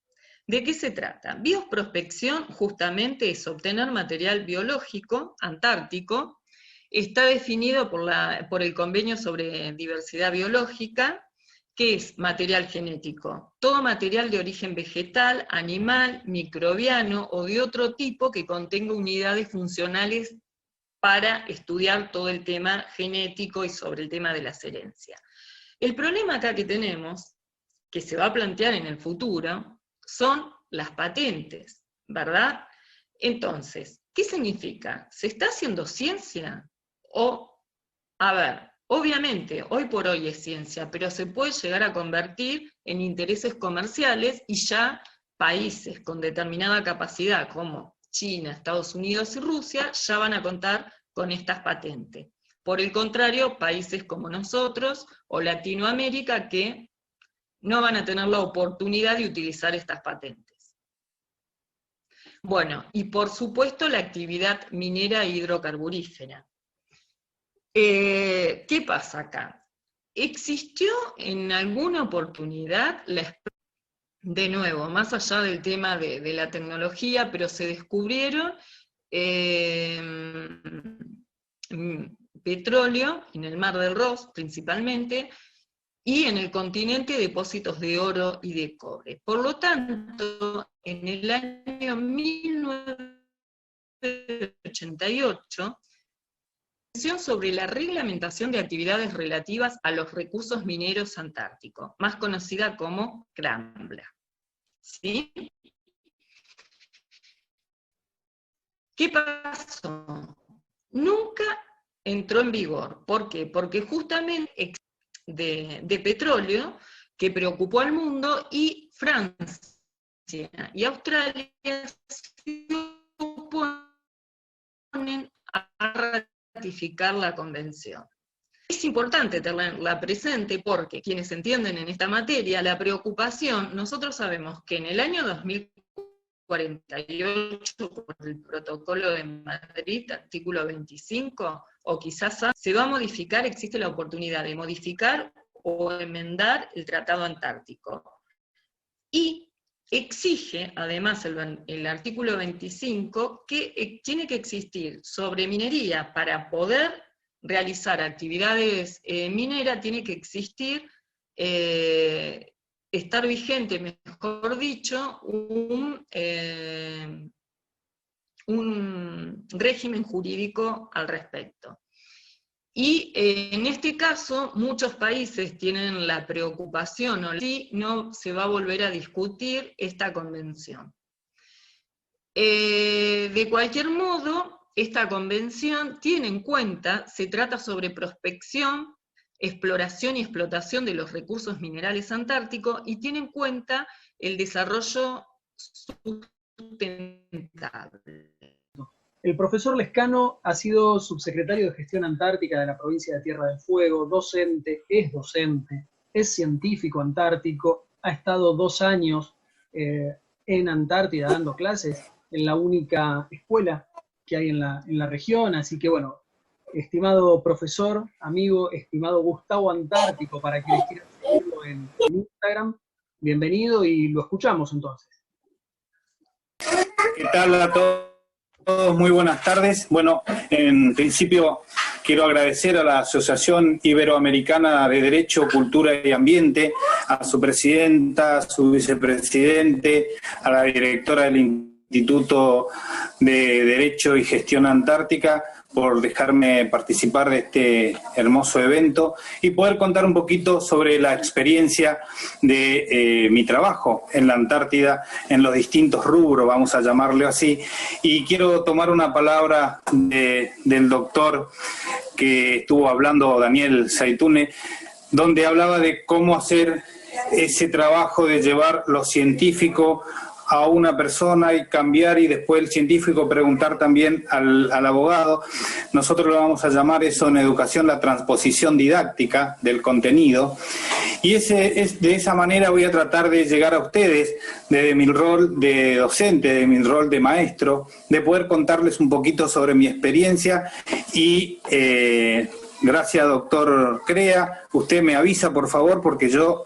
S1: ¿De qué se trata? Bioprospección justamente es obtener material biológico antártico, está definido por el Convenio sobre Diversidad Biológica, que es material genético, todo material de origen vegetal, animal, microbiano o de otro tipo que contenga unidades funcionales para estudiar todo el tema genético y sobre el tema de las herencias. El problema acá que tenemos, que se va a plantear en el futuro, son las patentes, ¿verdad? Entonces, ¿qué significa? ¿Se está haciendo ciencia? O, a ver, obviamente, hoy por hoy es ciencia, pero se puede llegar a convertir en intereses comerciales y ya países con determinada capacidad, como China, Estados Unidos y Rusia, ya van a contar con estas patentes. Por el contrario, países como nosotros o Latinoamérica que no van a tener la oportunidad de utilizar estas patentes. Bueno, y por supuesto la actividad minera e hidrocarburífera. ¿Qué pasa acá? ¿Existió en alguna oportunidad, de nuevo, más allá del tema de la tecnología, pero se descubrieron petróleo en el Mar del Ross principalmente, y en el continente depósitos de oro y de cobre? Por lo tanto, en el año 1988, sobre la reglamentación de actividades relativas a los recursos mineros antárticos, más conocida como CRAMBLA. ¿Sí? ¿Qué pasó? Nunca entró en vigor. ¿Por qué? Porque justamente de petróleo que preocupó al mundo, y Francia y Australia se oponen a ratificar la convención. Es importante tenerla presente porque quienes entienden en esta materia la preocupación, nosotros sabemos que en el año 2048, por el protocolo de Madrid, artículo 25, o quizás se va a modificar, existe la oportunidad de modificar o enmendar el Tratado Antártico. Y exige, además, el artículo 25, que tiene que existir sobre minería para poder realizar actividades mineras, tiene que existir, estar vigente, mejor dicho, un régimen jurídico al respecto. Y en este caso, muchos países tienen la preocupación, o si no se va a volver a discutir esta convención. De cualquier modo, esta convención tiene en cuenta, se trata sobre prospección, exploración y explotación de los recursos minerales antárticos, y tiene en cuenta el desarrollo sustentable.
S3: El profesor Lescano ha sido subsecretario de Gestión Antártica de la provincia de Tierra del Fuego, docente, es científico antártico, ha estado 2 años en Antártida dando clases en la única escuela que hay en la región, así que bueno, estimado profesor, amigo, estimado Gustavo Antártico, para quienes quieran seguirlo en Instagram, bienvenido y lo escuchamos entonces.
S4: ¿Qué tal a todos? Muy buenas tardes. Bueno, en principio quiero agradecer a la Asociación Iberoamericana de Derecho, Cultura y Ambiente, a su presidenta, a su vicepresidente, a la directora del Instituto de Derecho y Gestión Antártica, por dejarme participar de este hermoso evento y poder contar un poquito sobre la experiencia de mi trabajo en la Antártida, en los distintos rubros, vamos a llamarlo así. Y quiero tomar una palabra del doctor que estuvo hablando, Daniel Zaitune, donde hablaba de cómo hacer ese trabajo de llevar lo científico a una persona y cambiar, y después el científico preguntar también al abogado. Nosotros lo vamos a llamar eso en educación la transposición didáctica del contenido, y de esa manera voy a tratar de llegar a ustedes desde mi rol de docente, de mi rol de maestro, de poder contarles un poquito sobre mi experiencia. Y gracias, doctor Crea, usted me avisa por favor, porque yo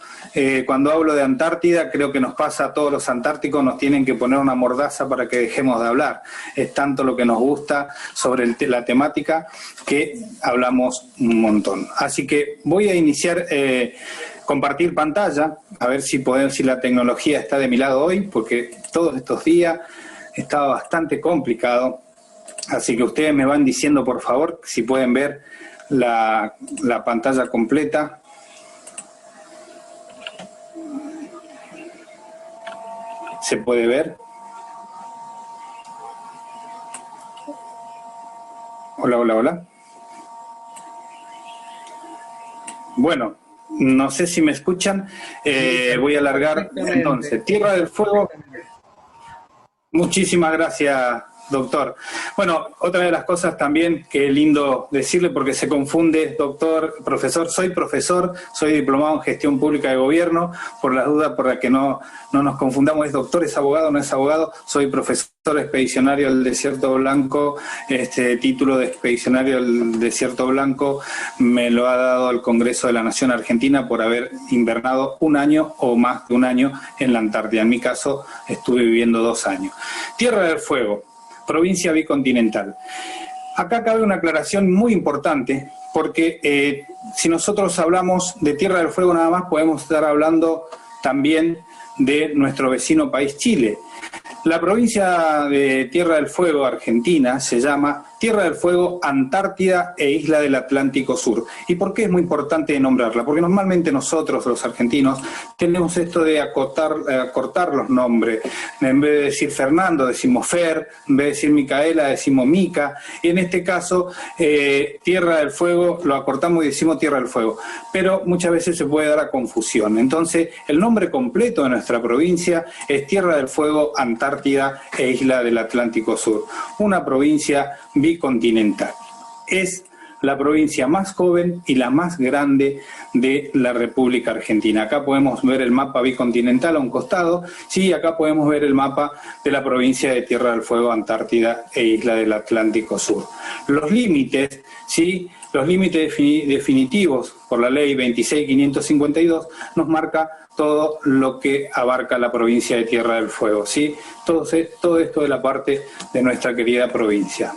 S4: cuando hablo de Antártida, creo que nos pasa a todos los antárticos, nos tienen que poner una mordaza para que dejemos de hablar. Es tanto lo que nos gusta sobre la temática que hablamos un montón. Así que voy a iniciar, compartir pantalla, a ver si la tecnología está de mi lado hoy, porque todos estos días estaba bastante complicado. Así que ustedes me van diciendo, por favor, si pueden ver la pantalla completa. ¿Se puede ver? Hola, hola, hola. Bueno, no sé si me escuchan, voy a alargar entonces. Tierra del Fuego. Muchísimas gracias, doctor. Bueno, otra de las cosas también que es lindo decirle, porque se confunde, doctor, profesor, soy diplomado en gestión pública de gobierno, por las dudas, por las que no nos confundamos, es doctor, es abogado, no es abogado, soy profesor expedicionario del Desierto Blanco, este título de expedicionario del Desierto Blanco me lo ha dado el Congreso de la Nación Argentina por haber invernado un año o más de un año en la Antártida. En mi caso, estuve viviendo 2 años. Tierra del Fuego, provincia bicontinental. Acá cabe una aclaración muy importante, porque si nosotros hablamos de Tierra del Fuego nada más, podemos estar hablando también de nuestro vecino país Chile. La provincia de Tierra del Fuego, Argentina, se llama Tierra del Fuego, Antártida e Isla del Atlántico Sur. ¿Y por qué es muy importante nombrarla? Porque normalmente nosotros, los argentinos, tenemos esto de acortar los nombres. En vez de decir Fernando, decimos Fer, en vez de decir Micaela, decimos Mica. Y en este caso, Tierra del Fuego, lo acortamos y decimos Tierra del Fuego. Pero muchas veces se puede dar a confusión. Entonces, el nombre completo de nuestra provincia es Tierra del Fuego, Antártida e Isla del Atlántico Sur. Una provincia bicontinental. Es la provincia más joven y la más grande de la República Argentina. Acá podemos ver el mapa bicontinental a un costado, sí, acá podemos ver el mapa de la provincia de Tierra del Fuego, Antártida e Isla del Atlántico Sur. Los límites, sí, los límites definitivos por la ley 26.552 nos marca todo lo que abarca la provincia de Tierra del Fuego, ¿sí? Todo esto de la parte de nuestra querida provincia.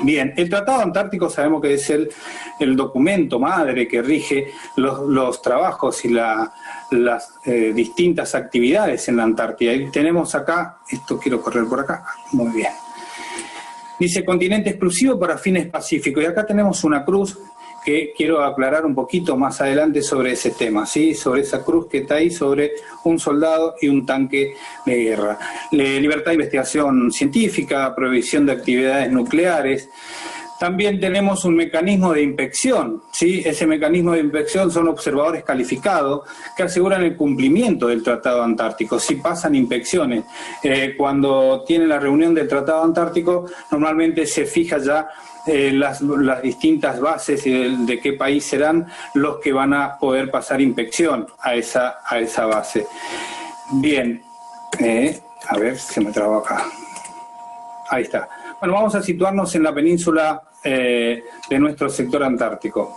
S4: Bien, el Tratado Antártico sabemos que es el documento madre que rige los trabajos y las distintas actividades en la Antártida. Y tenemos acá, esto quiero correr por acá, muy bien. Dice continente exclusivo para fines pacíficos, y acá tenemos una cruz que quiero aclarar un poquito más adelante sobre ese tema, ¿sí? Sobre esa cruz que está ahí, sobre un soldado y un tanque de guerra. Libertad de investigación científica, prohibición de actividades nucleares. También tenemos un mecanismo de inspección, ¿sí? Ese mecanismo de inspección son observadores calificados que aseguran el cumplimiento del Tratado Antártico, si pasan inspecciones. Cuando tiene la reunión del Tratado Antártico, normalmente se fija ya las distintas bases y de qué país serán los que van a poder pasar inspección a esa base. Bien, a ver, se me trabó acá. Ahí está. Bueno, vamos a situarnos en la península de nuestro sector antártico.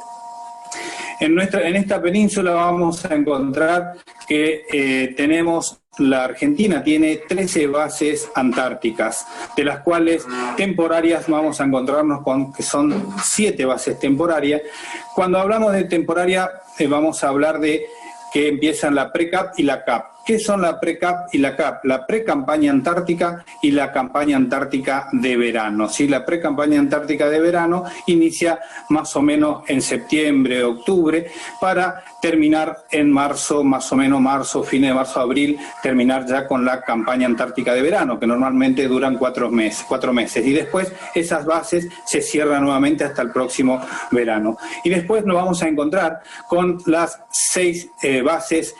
S4: En esta península vamos a encontrar que tenemos, la Argentina tiene 13 bases antárticas, de las cuales temporarias vamos a encontrarnos con que son 7 bases temporarias. Cuando hablamos de temporaria vamos a hablar de que empiezan la pre-CAP y la CAP. ¿Qué son la pre-CAP y la CAP? La pre-campaña antártica y la campaña antártica de verano. ¿Sí? La pre-campaña antártica de verano inicia más o menos en septiembre, octubre, para terminar en marzo, más o menos marzo, fines de marzo, abril, terminar ya con la campaña antártica de verano, que normalmente duran 4 meses. Y después esas bases se cierran nuevamente hasta el próximo verano. Y después nos vamos a encontrar con las 6 bases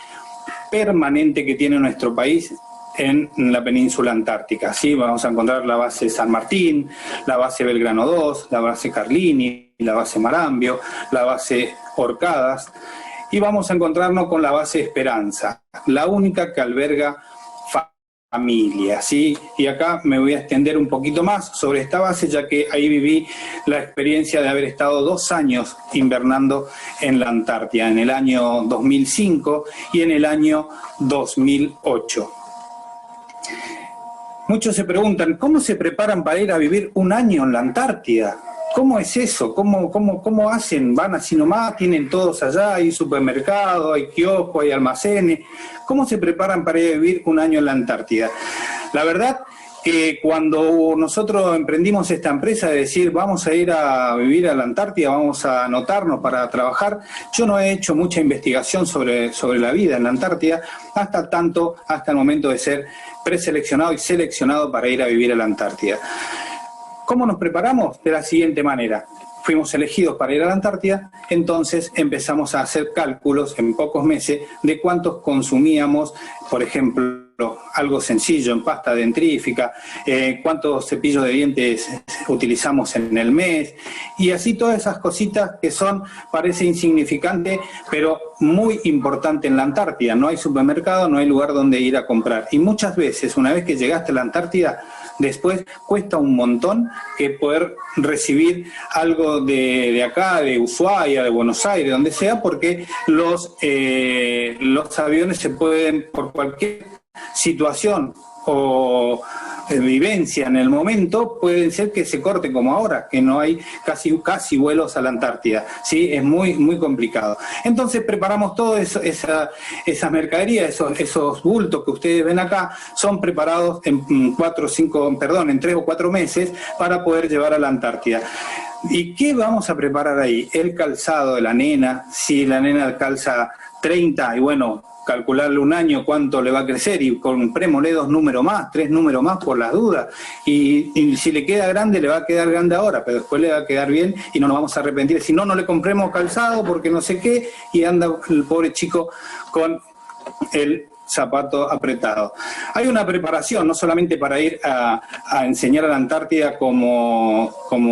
S4: permanente que tiene nuestro país en la península antártica. ¿Sí? Vamos a encontrar la base San Martín, la base Belgrano 2, la base Carlini, la base Marambio, la base Orcadas, y vamos a encontrarnos con la base Esperanza, la única que alberga familia, ¿sí? Y acá me voy a extender un poquito más sobre esta base, ya que ahí viví la experiencia de haber estado 2 años invernando en la Antártida, en el año 2005 y en el año 2008. Muchos se preguntan, ¿cómo se preparan para ir a vivir 1 año en la Antártida? ¿Cómo es eso? ¿Cómo hacen? ¿Van así nomás? ¿Tienen todos allá? ¿Hay supermercado? ¿Hay kiosco? ¿Hay almacenes? ¿Cómo se preparan para ir a vivir 1 año en la Antártida? La verdad que cuando nosotros emprendimos esta empresa de decir vamos a ir a vivir a la Antártida, vamos a anotarnos para trabajar, yo no he hecho mucha investigación sobre la vida en la Antártida hasta el momento de ser preseleccionado y seleccionado para ir a vivir a la Antártida. ¿Cómo nos preparamos? De la siguiente manera. fuimos elegidos para ir a la Antártida, entonces empezamos a hacer cálculos en pocos meses de cuántos consumíamos, por ejemplo, algo sencillo en pasta dentrífica, cuántos cepillos de dientes utilizamos en el mes, y así todas esas cositas que parece insignificante, pero muy importante en la Antártida. No hay supermercado, no hay lugar donde ir a comprar. Y muchas veces, una vez que llegaste a la Antártida, después cuesta un montón que poder recibir algo de acá, de Ushuaia, de Buenos Aires, donde sea, porque los aviones se pueden, por cualquier situación o vivencia en el momento, puede ser que se corte como ahora, que no hay casi vuelos a la Antártida, ¿sí? Es muy complicado. Entonces preparamos todo eso, esas mercaderías, esos bultos que ustedes ven acá, son preparados en 3 o 4 meses para poder llevar a la Antártida. ¿Y qué vamos a preparar ahí? El calzado de la nena, si la nena calza 30, y bueno, calcularle un año cuánto le va a crecer, y comprémosle 2 números más, 3 números más por las dudas, y si le queda grande, le va a quedar grande ahora, pero después le va a quedar bien y no nos vamos a arrepentir. Si no, no le compremos calzado porque no sé qué, y anda el pobre chico con el zapato apretado. Hay una preparación, no solamente para ir a enseñar a la Antártida como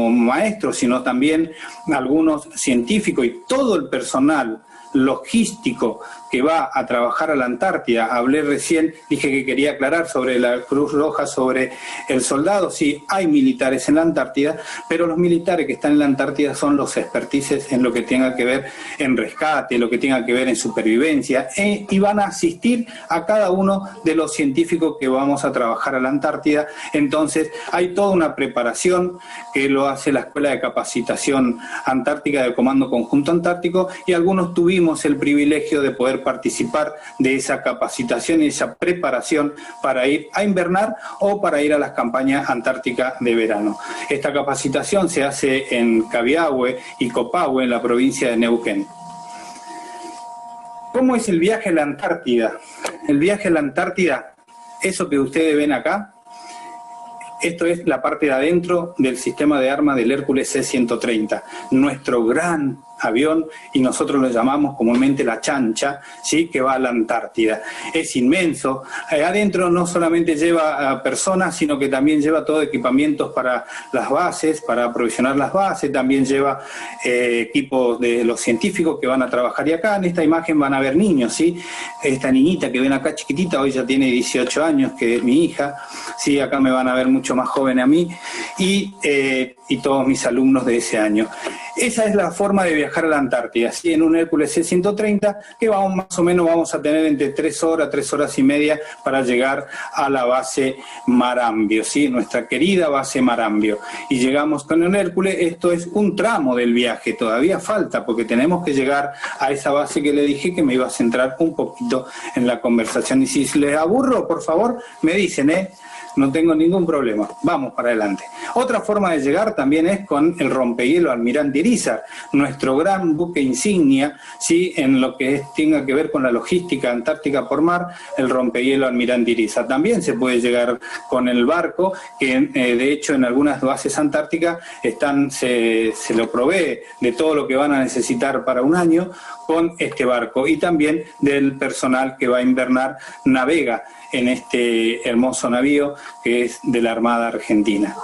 S4: maestro, sino también algunos científicos y todo el personal logístico que va a trabajar a la Antártida. Hablé recién, dije que quería aclarar sobre la Cruz Roja, sobre el soldado. Sí, hay militares en la Antártida, pero los militares que están en la Antártida son los expertices en lo que tenga que ver en rescate, lo que tenga que ver en supervivencia, y van a asistir a cada uno de los científicos que vamos a trabajar a la Antártida. Entonces hay toda una preparación que lo hace la Escuela de Capacitación Antártica del Comando Conjunto Antártico, y algunos tuvimos el privilegio de poder participar de esa capacitación y esa preparación para ir a invernar o para ir a las campañas antárticas de verano. Esta capacitación se hace en Cabiahue y Copahue, en la provincia de Neuquén. ¿Cómo es el viaje a la Antártida? El viaje a la Antártida, eso que ustedes ven acá, esto es la parte de adentro del sistema de armas del Hércules C-130, nuestro gran avión, y nosotros lo llamamos comúnmente la chancha, ¿sí?, que va a la Antártida. Es inmenso. Adentro no solamente lleva a personas, sino que también lleva todo equipamientos para las bases, para aprovisionar las bases, también lleva equipos de los científicos que van a trabajar. Y acá en esta imagen van a ver niños, ¿sí? Esta niñita que ven acá chiquitita, hoy ya tiene 18 años, que es mi hija, ¿sí? Acá me van a ver mucho más joven a mí, y todos mis alumnos de ese año. Esa es la forma de viajar a la Antártida, ¿sí? En un Hércules C-130, que más o menos vamos a tener entre 3 horas y media para llegar a la base Marambio, ¿sí? Nuestra querida base Marambio. Y llegamos con el Hércules. Esto es un tramo del viaje, todavía falta, porque tenemos que llegar a esa base que le dije que me iba a centrar un poquito en la conversación. Y si les aburro, por favor, me dicen, no tengo ningún problema, vamos para adelante. Otra forma de llegar también es con el rompehielo Almirante Irizar, nuestro gran buque insignia, ¿sí?, en lo que tenga que ver con la logística antártica por mar, el rompehielo Almirante Irizar. También se puede llegar con el barco, que de hecho en algunas bases antárticas se lo provee de todo lo que van a necesitar para un año con este barco, y también del personal que va a invernar navega en este hermoso navío que es de la Armada Argentina.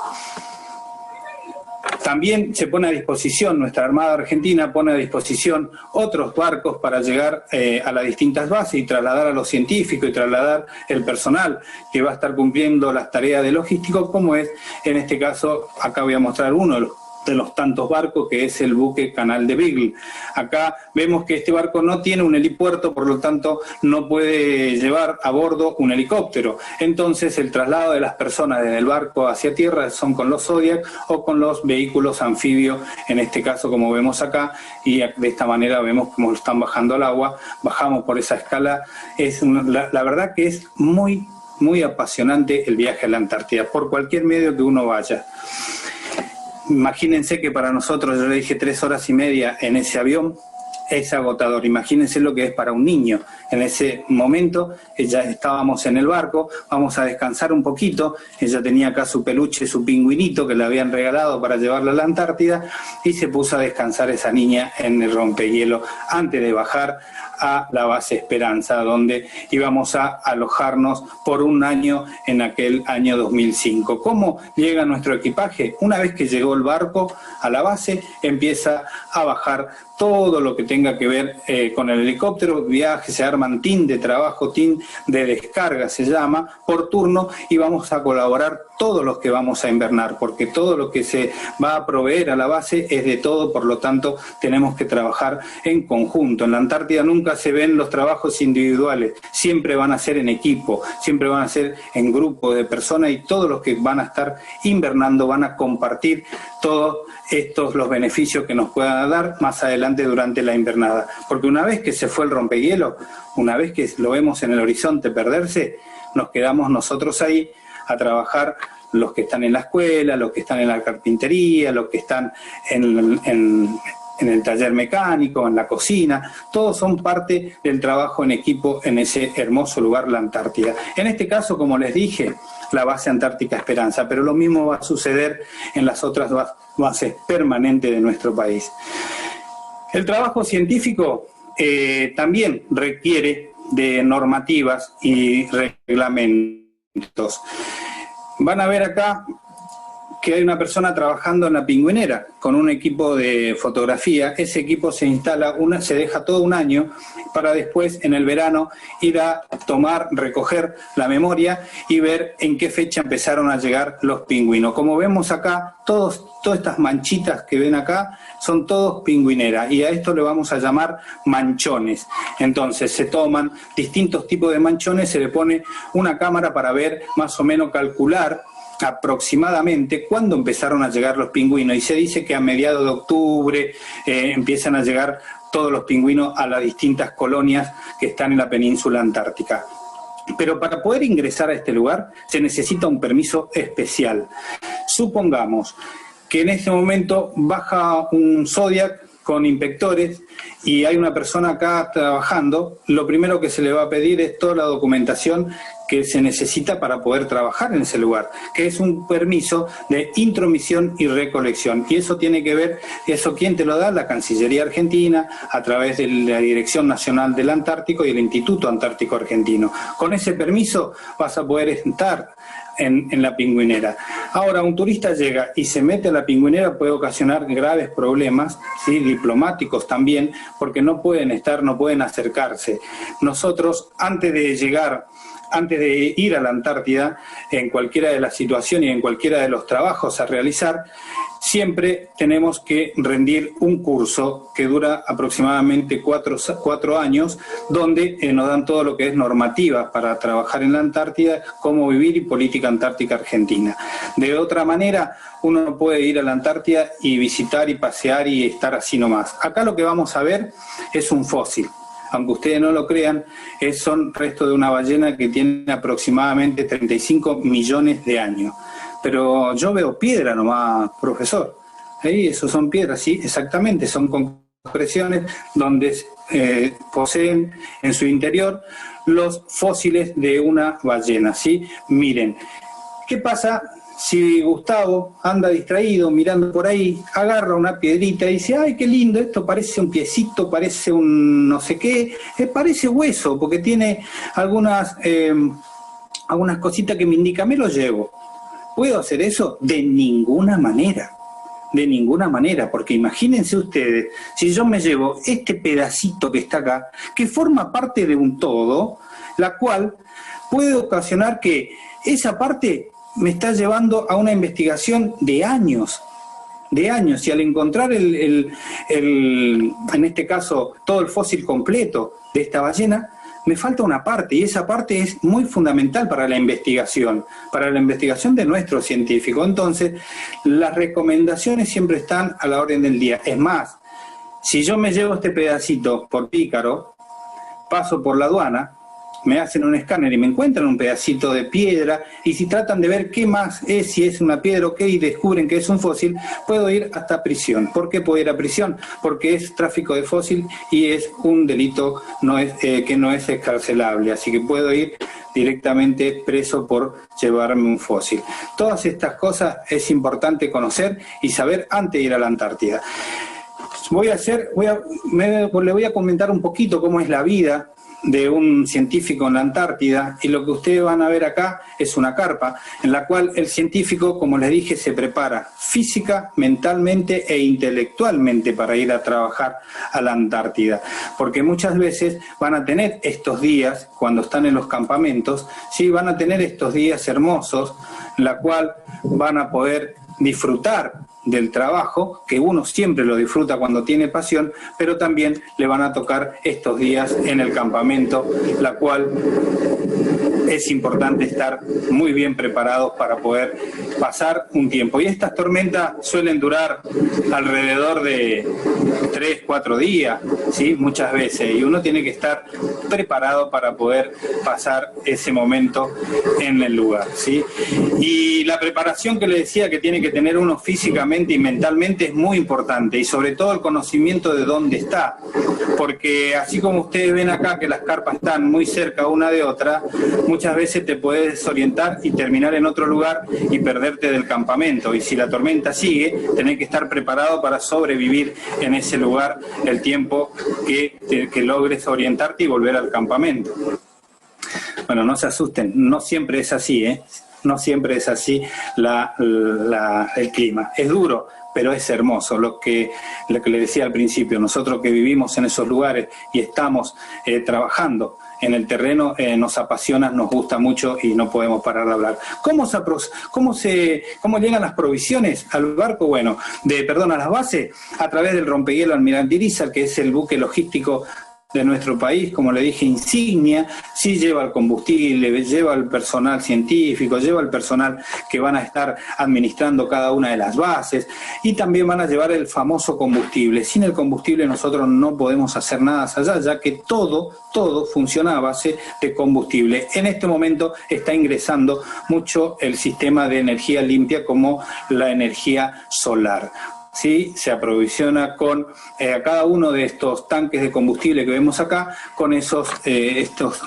S4: También se pone a disposición, nuestra Armada Argentina pone a disposición otros barcos para llegar a las distintas bases y trasladar a los científicos y trasladar el personal que va a estar cumpliendo las tareas de logístico, como es, en este caso, acá voy a mostrar uno de los tantos barcos, que es el buque Canal de Beagle. Acá vemos que este barco no tiene un helipuerto, por lo tanto no puede llevar a bordo un helicóptero. Entonces el traslado de las personas desde el barco hacia tierra son con los Zodiac o con los vehículos anfibios, en este caso como vemos acá, y de esta manera vemos cómo están bajando al agua, bajamos por esa escala. La verdad que es muy apasionante el viaje a la Antártida, por cualquier medio que uno vaya. Imagínense que para nosotros, yo le dije 3 horas y media en ese avión, es agotador. Imagínense lo que es para un niño, En ese momento ya estábamos en el barco, vamos a descansar un poquito, ella tenía acá su peluche, su pingüinito que le habían regalado para llevarla a la Antártida, y se puso a descansar esa niña en el rompehielo antes de bajar a la base Esperanza, donde íbamos a alojarnos por un año en aquel año 2005. ¿Cómo llega nuestro equipaje? Una vez que llegó el barco a la base, empieza a bajar todo lo que tenga que ver con el helicóptero, viaje, se arman team de trabajo, team de descarga se llama, por turno, y vamos a colaborar todos los que vamos a invernar, porque todo lo que se va a proveer a la base es de todo, por lo tanto tenemos que trabajar en conjunto. En la Antártida nunca se ven los trabajos individuales, siempre van a ser en equipo, siempre van a ser en grupo de personas, y todos los que van a estar invernando van a compartir todos estos los beneficios que nos puedan dar más adelante durante la invernada. Porque una vez que se fue el rompehielo, una vez que lo vemos en el horizonte perderse, nos quedamos nosotros ahí a trabajar, los que están en la escuela, los que están en la carpintería, los que están en el taller mecánico, en la cocina, todos son parte del trabajo en equipo en ese hermoso lugar, la Antártida. En este caso, como les dije, la base Antártica Esperanza, pero lo mismo va a suceder en las otras bases permanentes de nuestro país. El trabajo científico también requiere de normativas y reglamentos. Van a ver acá que hay una persona trabajando en la pingüinera con un equipo de fotografía. Ese equipo se instala, se deja todo un año para después en el verano ir a tomar, recoger la memoria y ver en qué fecha empezaron a llegar los pingüinos. Como vemos acá, todas estas manchitas que ven acá son todos pingüineras, y a esto le vamos a llamar manchones. Entonces se toman distintos tipos de manchones, se le pone una cámara para ver, más o menos calcular aproximadamente cuándo empezaron a llegar los pingüinos, y se dice que a mediados de octubre empiezan a llegar todos los pingüinos a las distintas colonias que están en la península antártica. Pero para poder ingresar a este lugar se necesita un permiso especial. Supongamos que en este momento baja un Zodiac con inspectores y hay una persona acá trabajando, lo primero que se le va a pedir es toda la documentación que se necesita para poder trabajar en ese lugar, que es un permiso de intromisión y recolección. Y eso tiene que ver, eso ¿quién te lo da? La Cancillería Argentina, a través de la Dirección Nacional del Antártico y el Instituto Antártico Argentino. Con ese permiso vas a poder estar en la pingüinera. Ahora, un turista llega y se mete a la pingüinera, puede ocasionar graves problemas, ¿sí? Diplomáticos también, porque no pueden acercarse. Nosotros, antes de ir a la Antártida, en cualquiera de las situaciones y en cualquiera de los trabajos a realizar, siempre tenemos que rendir un curso que dura aproximadamente 4 años, donde nos dan todo lo que es normativa para trabajar en la Antártida, cómo vivir y política antártica argentina. De otra manera, uno no puede ir a la Antártida y visitar y pasear y estar así nomás. Acá lo que vamos a ver es un fósil. Aunque ustedes no lo crean, son restos de una ballena que tiene aproximadamente 35 millones de años. Pero yo veo piedra nomás, profesor. Esos son piedras, sí, exactamente, son concreciones donde poseen en su interior los fósiles de una ballena, ¿sí? Miren, ¿qué pasa si Gustavo anda distraído mirando por ahí, agarra una piedrita y dice, ay, qué lindo, esto parece un piecito, parece un no sé qué, parece hueso, porque tiene algunas cositas que me indican, me lo llevo? ¿Puedo hacer eso? De ninguna manera, porque imagínense ustedes, si yo me llevo este pedacito que está acá, que forma parte de un todo, la cual puede ocasionar que esa parte me está llevando a una investigación de años, y al encontrar en este caso todo el fósil completo de esta ballena, me falta una parte, y esa parte es muy fundamental para la investigación de nuestro científico. Entonces, las recomendaciones siempre están a la orden del día. Es más, si yo me llevo este pedacito por pícaro, paso por la aduana, me hacen un escáner y me encuentran un pedacito de piedra, y si tratan de ver qué más es, si es una piedra o qué, y descubren que es un fósil, puedo ir hasta prisión. ¿Por qué puedo ir a prisión? Porque es tráfico de fósil y es un delito que no es excarcelable, así que puedo ir directamente preso por llevarme un fósil. Todas estas cosas es importante conocer y saber antes de ir a la Antártida. Le voy a comentar un poquito cómo es la vida de un científico en la Antártida, y lo que ustedes van a ver acá es una carpa en la cual el científico, como les dije, se prepara física, mentalmente e intelectualmente para ir a trabajar a la Antártida, porque muchas veces van a tener estos días, cuando están en los campamentos, ¿sí? Van a tener estos días hermosos, en la cual van a poder disfrutar del trabajo, que uno siempre lo disfruta cuando tiene pasión, pero también le van a tocar estos días en el campamento, la cual es importante estar muy bien preparados para poder pasar un tiempo. Y estas tormentas suelen durar alrededor de 3-4 días, ¿sí? Muchas veces, y uno tiene que estar preparado para poder pasar ese momento en el lugar, ¿sí? Y la preparación que le decía que tiene que tener uno físicamente y mentalmente es muy importante, y sobre todo el conocimiento de dónde está, porque así como ustedes ven acá que las carpas están muy cerca una de otra, muchas veces te puedes desorientar y terminar en otro lugar y perderte del campamento, y si la tormenta sigue, tenés que estar preparado para sobrevivir en ese lugar el tiempo que logres orientarte y volver al campamento. Bueno, no se asusten, no siempre es así, ¿eh? No siempre es así el clima. Es duro, pero es hermoso. Lo que le decía al principio, nosotros que vivimos en esos lugares y estamos trabajando en el terreno, nos apasiona, nos gusta mucho y no podemos parar de hablar. ¿Cómo llegan las provisiones al barco? Bueno, a las bases, a través del rompehielo Almirante Irizar, que es el buque logístico de nuestro país, como le dije, insignia. Sí, lleva el combustible, lleva el personal científico, lleva el personal que van a estar administrando cada una de las bases, y también van a llevar el famoso combustible. Sin el combustible nosotros no podemos hacer nada allá, ya que todo funciona a base de combustible. En este momento está ingresando mucho el sistema de energía limpia, como la energía solar. ¿Sí? Se aprovisiona con cada uno de estos tanques de combustible que vemos acá, con estos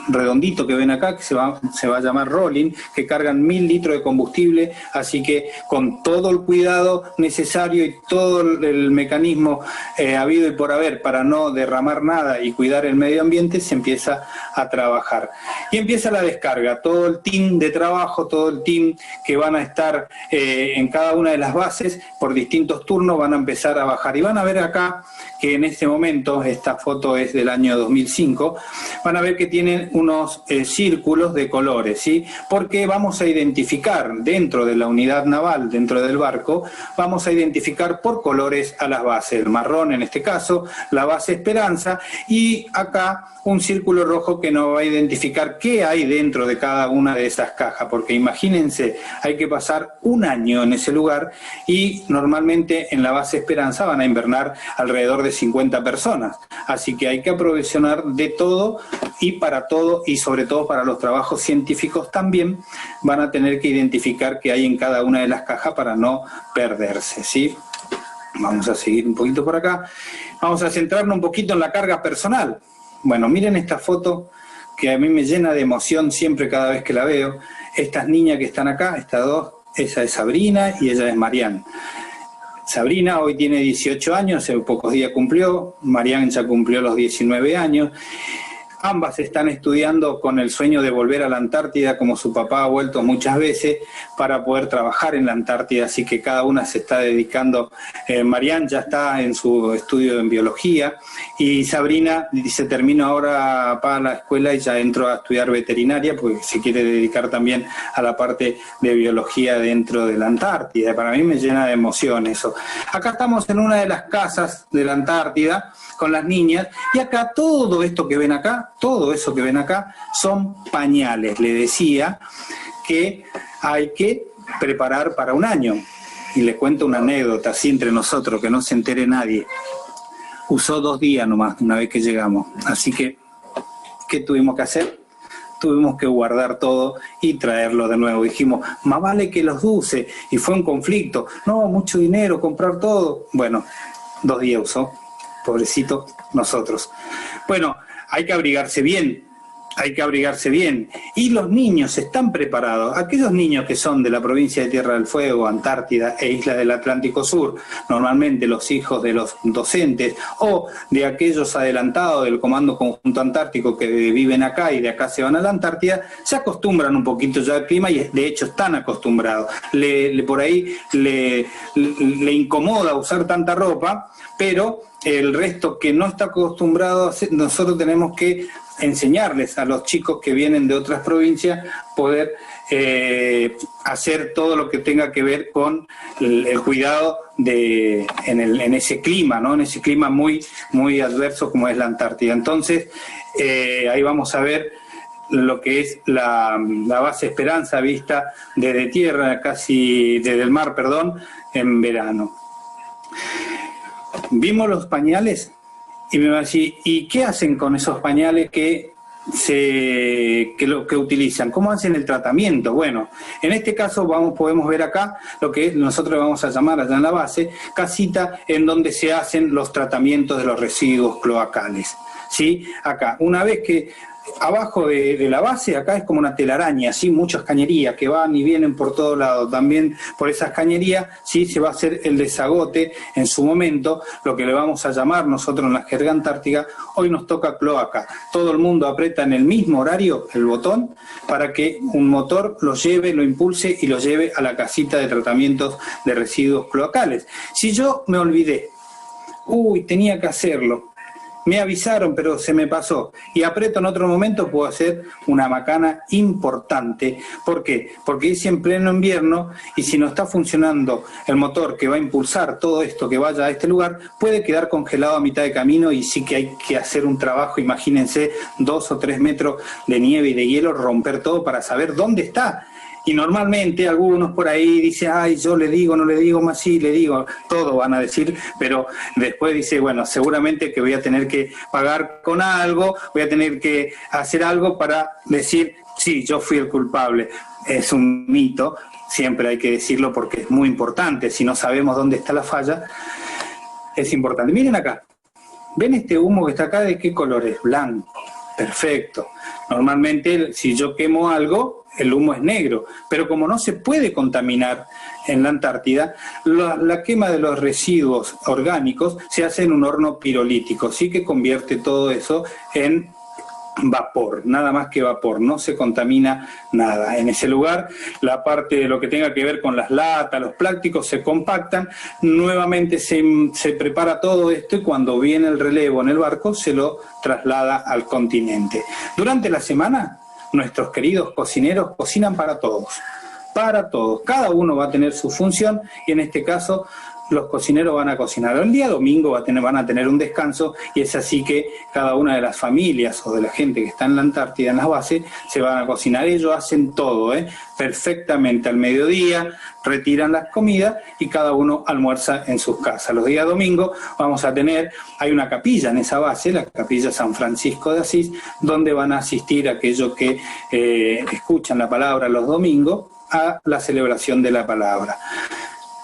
S4: redonditos que ven acá, que se va a llamar rolling, que cargan 1000 litros de combustible, así que con todo el cuidado necesario y todo el mecanismo habido y por haber para no derramar nada y cuidar el medio ambiente, se empieza a trabajar. Y empieza la descarga, todo el team de trabajo, todo el team que van a estar en cada una de las bases por distintos turnos, van a empezar a bajar, y van a ver acá que en este momento, esta foto es del año 2005, van a ver que tienen unos círculos de colores, ¿sí? Porque vamos a identificar dentro de la unidad naval, dentro del barco, vamos a identificar por colores a las bases, el marrón en este caso, la base Esperanza, y acá un círculo rojo que nos va a identificar qué hay dentro de cada una de esas cajas, porque imagínense, hay que pasar un año en ese lugar, y normalmente en la base Esperanza van a invernar alrededor de 50 personas, así que hay que aprovisionar de todo y para todo, y sobre todo para los trabajos científicos también van a tener que identificar qué hay en cada una de las cajas para no perderse, ¿sí? Vamos a seguir un poquito por acá, vamos a centrarnos un poquito en la carga personal. Bueno, miren esta foto que a mí me llena de emoción siempre cada vez que la veo. Estas niñas que están acá, estas dos, esa es Sabrina y ella es Marianne. Sabrina hoy tiene 18 años, hace pocos días cumplió, Marianne ya cumplió los 19 años. Ambas están estudiando con el sueño de volver a la Antártida, como su papá ha vuelto muchas veces, para poder trabajar en la Antártida, así que cada una se está dedicando. Marianne ya está en su estudio en biología, y Sabrina dice, termino ahora para la escuela y ya entro a estudiar veterinaria, porque se quiere dedicar también a la parte de biología dentro de la Antártida. Para mí me llena de emoción eso. Acá estamos en una de las casas de la Antártida, con las niñas, y acá todo esto que ven acá, todo eso que ven acá son pañales. Le decía que hay que preparar para un año, y le cuento una anécdota así entre nosotros, que no se entere nadie. Usó 2 días nomás una vez que llegamos, así que ¿qué tuvimos que hacer? tuvimos que guardar todo y traerlo de nuevo. Dijimos, más vale que los use, y fue un conflicto. No, mucho dinero, comprar todo. Bueno, 2 días usó, pobrecito nosotros. Bueno, hay que abrigarse bien. Hay que abrigarse bien. Y los niños están preparados. Aquellos niños que son de la provincia de Tierra del Fuego, Antártida e Isla del Atlántico Sur, normalmente los hijos de los docentes o de aquellos adelantados del Comando Conjunto Antártico que viven acá y de acá se van a la Antártida, se acostumbran un poquito ya al clima y de hecho están acostumbrados. Por ahí le incomoda usar tanta ropa, pero el resto que no está acostumbrado, nosotros tenemos que enseñarles a los chicos que vienen de otras provincias poder hacer todo lo que tenga que ver con el cuidado en ese clima, ¿no? En ese clima muy, muy adverso como es la Antártida. Entonces, ahí vamos a ver lo que es la base Esperanza vista desde tierra, casi desde el mar, perdón, en verano. Vimos los pañales y me va a decir, ¿y qué hacen con esos pañales que utilizan? ¿Cómo hacen el tratamiento? Bueno, en este caso podemos ver acá lo que nosotros vamos a llamar allá en la base, casita en donde se hacen los tratamientos de los residuos cloacales. ¿Sí? Acá, una vez que abajo de la base, acá es como una telaraña, ¿sí? Muchas cañerías que van y vienen por todos lados. También por esas cañerías, ¿sí? Se va a hacer el desagote en su momento, lo que le vamos a llamar nosotros en la jerga antártica, hoy nos toca cloaca. Todo el mundo aprieta en el mismo horario el botón para que un motor lo lleve, lo impulse y lo lleve a la casita de tratamientos de residuos cloacales. Si yo me olvidé, tenía que hacerlo, me avisaron, pero se me pasó, y aprieto en otro momento, puedo hacer una macana importante. ¿Por qué? Porque es en pleno invierno, y si no está funcionando el motor que va a impulsar todo esto que vaya a este lugar, puede quedar congelado a mitad de camino, y sí que hay que hacer un trabajo, imagínense, 2 o 3 metros de nieve y de hielo, romper todo para saber dónde está. Y normalmente algunos por ahí dicen, yo le digo, no le digo, más sí, le digo, todo van a decir, pero después dice, bueno, seguramente que voy a tener que pagar con algo, voy a tener que hacer algo para decir, sí, yo fui el culpable. Es un mito, siempre hay que decirlo porque es muy importante, si no sabemos dónde está la falla, es importante. Miren acá, ¿ven este humo que está acá? ¿De qué color es? Blanco, perfecto. Normalmente si yo quemo algo, el humo es negro, pero como no se puede contaminar en la Antártida, la quema de los residuos orgánicos se hace en un horno pirolítico, sí que convierte todo eso en vapor, nada más que vapor, no se contamina nada. En ese lugar, la parte de lo que tenga que ver con las latas, los plásticos se compactan, nuevamente se prepara todo esto y cuando viene el relevo en el barco se lo traslada al continente. Durante la semana, nuestros queridos cocineros cocinan para todos, cada uno va a tener su función y en este caso los cocineros van a cocinar. El día domingo van a tener un descanso y es así que cada una de las familias o de la gente que está en la Antártida, en las bases, se van a cocinar. Ellos hacen todo, perfectamente al mediodía, retiran las comidas y cada uno almuerza en sus casas. Los días domingos hay una capilla en esa base, la capilla San Francisco de Asís, donde van a asistir aquellos que escuchan la palabra los domingos a la celebración de la palabra.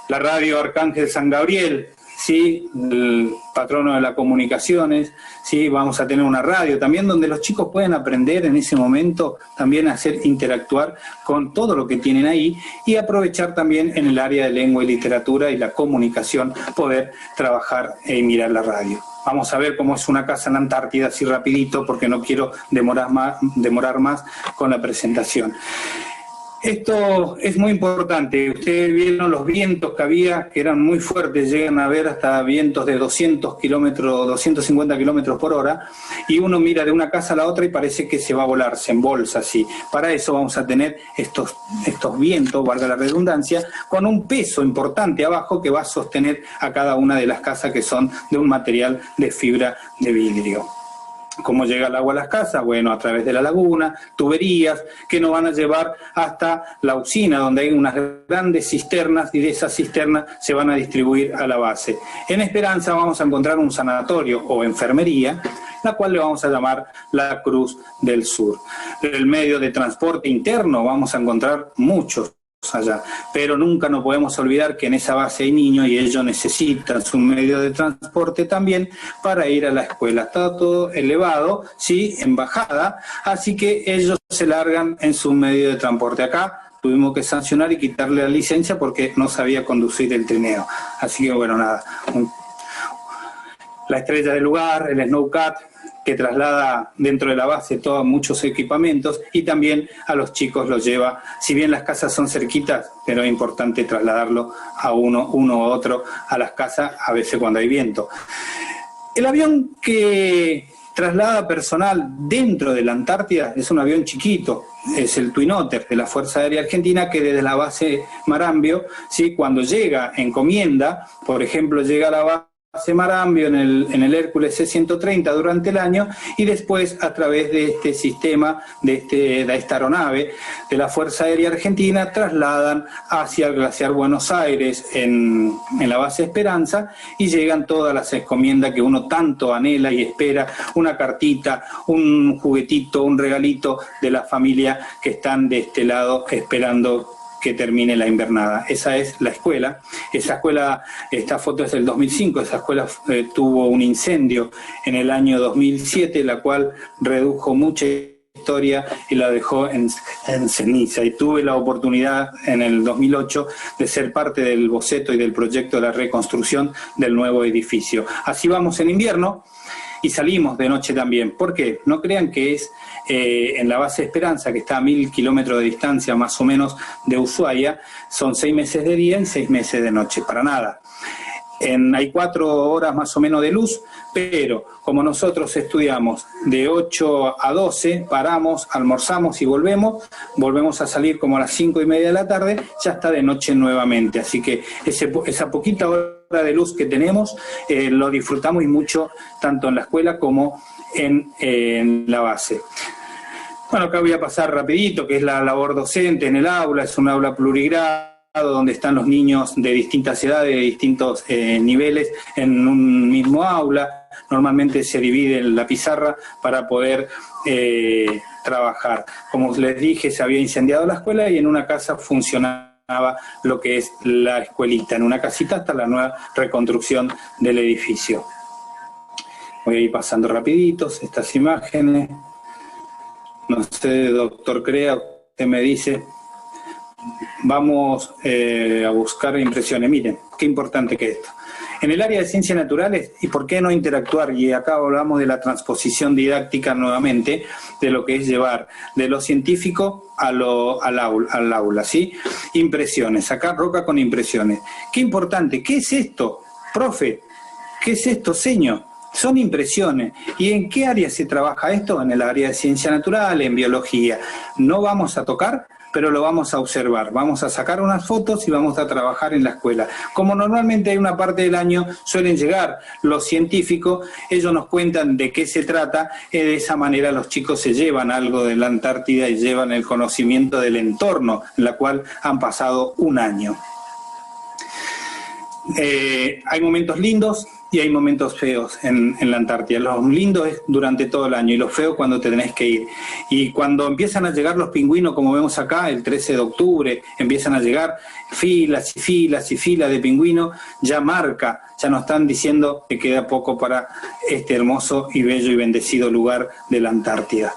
S4: La radio Arcángel San Gabriel, ¿sí? El patrono de las comunicaciones, ¿sí? Vamos a tener una radio también donde los chicos pueden aprender en ese momento también a interactuar con todo lo que tienen ahí y aprovechar también en el área de lengua y literatura y la comunicación poder trabajar y mirar la radio. Vamos a ver cómo es una casa en la Antártida, así rapidito, porque no quiero demorar más con la presentación. Esto es muy importante. Ustedes vieron los vientos que había, que eran muy fuertes, llegan a ver hasta vientos de 200 kilómetros, 250 kilómetros por hora, y uno mira de una casa a la otra y parece que se va a volar, se embolsa así. Para eso vamos a tener estos vientos, valga la redundancia, con un peso importante abajo que va a sostener a cada una de las casas que son de un material de fibra de vidrio. ¿Cómo llega el agua a las casas? Bueno, a través de la laguna, tuberías que nos van a llevar hasta la usina, donde hay unas grandes cisternas, y de esas cisternas se van a distribuir a la base. En Esperanza vamos a encontrar un sanatorio o enfermería, la cual le vamos a llamar la Cruz del Sur. El medio de transporte interno vamos a encontrar muchos allá, pero nunca nos podemos olvidar que en esa base hay niños y ellos necesitan su medio de transporte también para ir a la escuela. Está todo elevado, ¿sí?, en bajada, así que ellos se largan en su medio de transporte. Acá tuvimos que sancionar y quitarle la licencia porque no sabía conducir el trineo. Así que bueno, nada, la estrella del lugar, el Snowcat, que traslada dentro de la base todos muchos equipamientos, y también a los chicos los lleva, si bien las casas son cerquitas, pero es importante trasladarlo a uno u otro a las casas, a veces cuando hay viento. El avión que traslada personal dentro de la Antártida es un avión chiquito, es el Twin Otter de la Fuerza Aérea Argentina, que desde la base Marambio, ¿sí?, cuando llega encomienda, por ejemplo, llega a la base Marambio en el Hércules C-130 durante el año, y después a través de este sistema, de esta aeronave de la Fuerza Aérea Argentina, trasladan hacia el glaciar Buenos Aires en la base Esperanza, y llegan todas las encomiendas que uno tanto anhela y espera, una cartita, un juguetito, un regalito de la familia que están de este lado esperando que termine la invernada. Esa es la escuela. Esa escuela, esta foto es del 2005, esa escuela tuvo un incendio en el año 2007, la cual redujo mucha historia y la dejó en ceniza. Y tuve la oportunidad en el 2008 de ser parte del boceto y del proyecto de la reconstrucción del nuevo edificio. Así vamos en invierno y salimos de noche también. ¿Por qué? No crean que es en la base Esperanza, que está a 1000 kilómetros de distancia más o menos de Ushuaia, son 6 meses de día y 6 meses de noche, para nada. Hay 4 horas más o menos de luz, pero como nosotros estudiamos de 8 a 12, paramos, almorzamos y volvemos a salir como a las 5:30 de la tarde, ya está de noche nuevamente. Así que esa poquita hora de luz que tenemos lo disfrutamos y mucho, tanto en la escuela como en la base. Bueno, acá voy a pasar rapidito, que es la labor docente en el aula. Es un aula plurigrado donde están los niños de distintas edades, de distintos niveles en un mismo aula. Normalmente se divide la pizarra para poder trabajar. Como les dije, se había incendiado la escuela y en una casa funcionaba lo que es la escuelita, en una casita, hasta la nueva reconstrucción del edificio. Voy a ir pasando rapiditos estas imágenes. No sé, doctor Crea, usted me dice, vamos a buscar impresiones. Miren, qué importante que esto. En el área de ciencias naturales, ¿y por qué no interactuar? Y acá hablamos de la transposición didáctica nuevamente, de lo que es llevar de lo científico al aula, ¿sí? Impresiones, acá Roca con impresiones. Qué importante, ¿qué es esto, profe? ¿Qué es esto, señor? Son impresiones. ¿Y en qué área se trabaja esto? En el área de ciencia natural, en biología. No vamos a tocar, pero lo vamos a observar. Vamos a sacar unas fotos y vamos a trabajar en la escuela. Como normalmente hay una parte del año, suelen llegar los científicos, ellos nos cuentan de qué se trata, y de esa manera los chicos se llevan algo de la Antártida y llevan el conocimiento del entorno, en la cual han pasado un año. Hay momentos lindos y hay momentos feos en la Antártida. Los lindos es durante todo el año y los feos cuando te tenés que ir. Y cuando empiezan a llegar los pingüinos, como vemos acá, el 13 de octubre, empiezan a llegar filas y filas y filas de pingüinos, ya marca, ya nos están diciendo que queda poco para este hermoso y bello y bendecido lugar de la Antártida.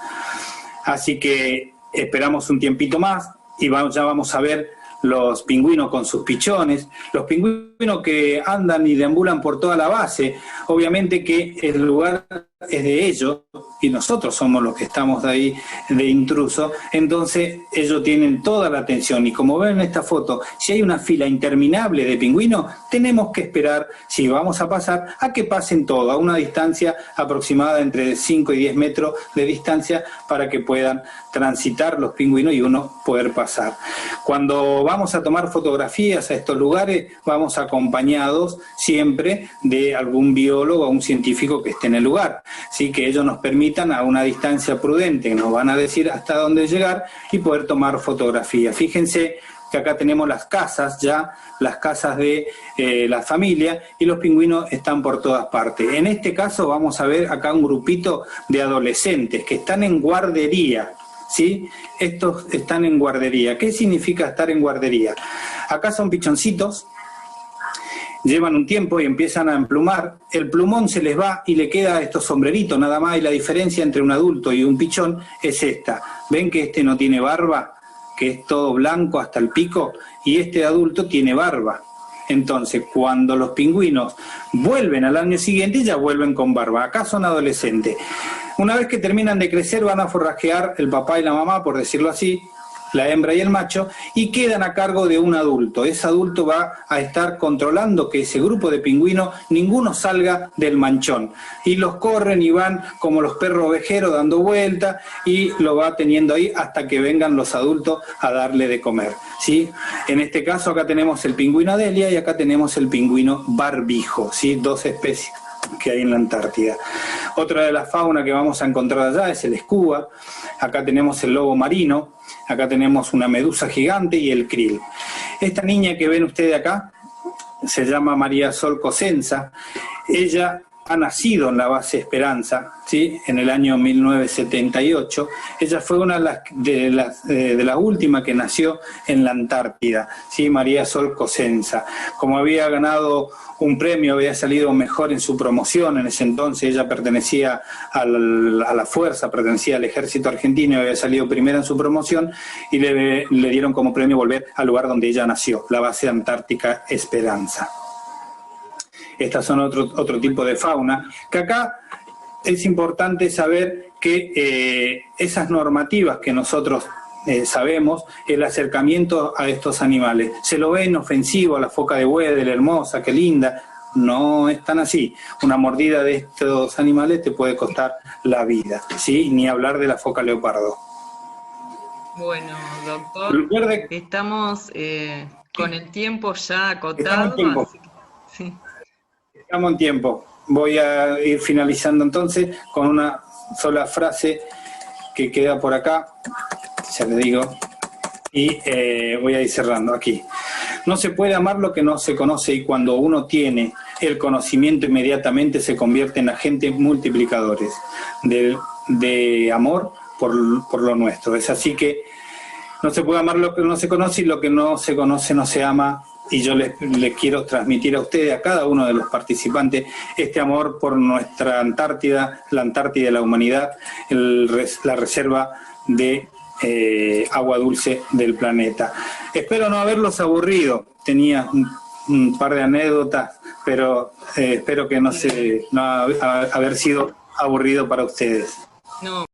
S4: Así que esperamos un tiempito más y ya vamos a ver los pingüinos con sus pichones, los pingüinos que andan y deambulan por toda la base. Obviamente que el lugar es de ellos y nosotros somos los que estamos ahí de intruso, entonces ellos tienen toda la atención. Y como ven en esta foto, si hay una fila interminable de pingüinos, tenemos que esperar, si vamos a pasar, a que pasen todos a una distancia aproximada entre 5 y 10 metros de distancia, para que puedan transitar los pingüinos y uno poder pasar. Cuando vamos a tomar fotografías a estos lugares, vamos acompañados siempre de algún biólogo o un científico que esté en el lugar. ¿sí? Que ellos nos permitan a una distancia prudente, que nos van a decir hasta dónde llegar y poder tomar fotografías. Fíjense que acá tenemos las casas ya, las casas de la familia, y los pingüinos están por todas partes. En este caso vamos a ver acá un grupito de adolescentes que están en guardería, ¿sí? Estos están en guardería. ¿Qué significa estar en guardería? Acá son pichoncitos, llevan un tiempo y empiezan a emplumar, el plumón se les va y le queda estos sombreritos nada más, y la diferencia entre un adulto y un pichón es esta. ¿Ven que este no tiene barba? Que es todo blanco hasta el pico, y este adulto tiene barba. Entonces, cuando los pingüinos vuelven al año siguiente, ya vuelven con barba. Acá son adolescentes. Una vez que terminan de crecer, van a forrajear el papá y la mamá, por decirlo así, la hembra y el macho, y quedan a cargo de un adulto. Ese adulto va a estar controlando que ese grupo de pingüinos, ninguno salga del manchón. Y los corren y van como los perros ovejeros dando vueltas, y lo va teniendo ahí hasta que vengan los adultos a darle de comer, ¿sí? En este caso acá tenemos el pingüino Adelia y acá tenemos el pingüino barbijo, ¿sí? Dos especies que hay en la Antártida. Otra de la fauna que vamos a encontrar allá es el escuba. Acá tenemos el lobo marino, acá tenemos una medusa gigante y el krill. Esta niña que ven ustedes acá se llama María Sol Cosenza. Ella ha nacido en la base Esperanza, ¿sí? En el año 1978. Ella fue una de las últimas que nació en la Antártida, ¿sí? María Sol Cosenza. Como había ganado un premio, había salido mejor en su promoción, en ese entonces ella pertenecía a la fuerza, pertenecía al ejército argentino, había salido primera en su promoción, y le dieron como premio volver al lugar donde ella nació, la base antártica Esperanza. Estas son otro tipo de fauna, que acá es importante saber que esas normativas que nosotros sabemos, el acercamiento a estos animales, se lo ve inofensivo a la foca de Weddell, hermosa, qué linda. No es tan así. Una mordida de estos animales te puede costar la vida, ¿sí? Ni hablar de la foca leopardo.
S1: Bueno, doctor,
S4: Recuerde,
S1: estamos con el tiempo ya acotado. Así que, sí.
S4: Estamos en tiempo. Voy a ir finalizando entonces con una sola frase que queda por acá, ya le digo, y voy a ir cerrando aquí. No se puede amar lo que no se conoce, y cuando uno tiene el conocimiento inmediatamente se convierte en agentes multiplicadores de amor por lo nuestro. Es así que no se puede amar lo que no se conoce, y lo que no se conoce no se ama. Y yo les quiero transmitir a ustedes, a cada uno de los participantes, este amor por nuestra Antártida, la Antártida de la humanidad, la reserva de agua dulce del planeta. Espero no haberlos aburrido. Tenía un par de anécdotas, pero espero que no haber sido aburrido para ustedes.
S1: No.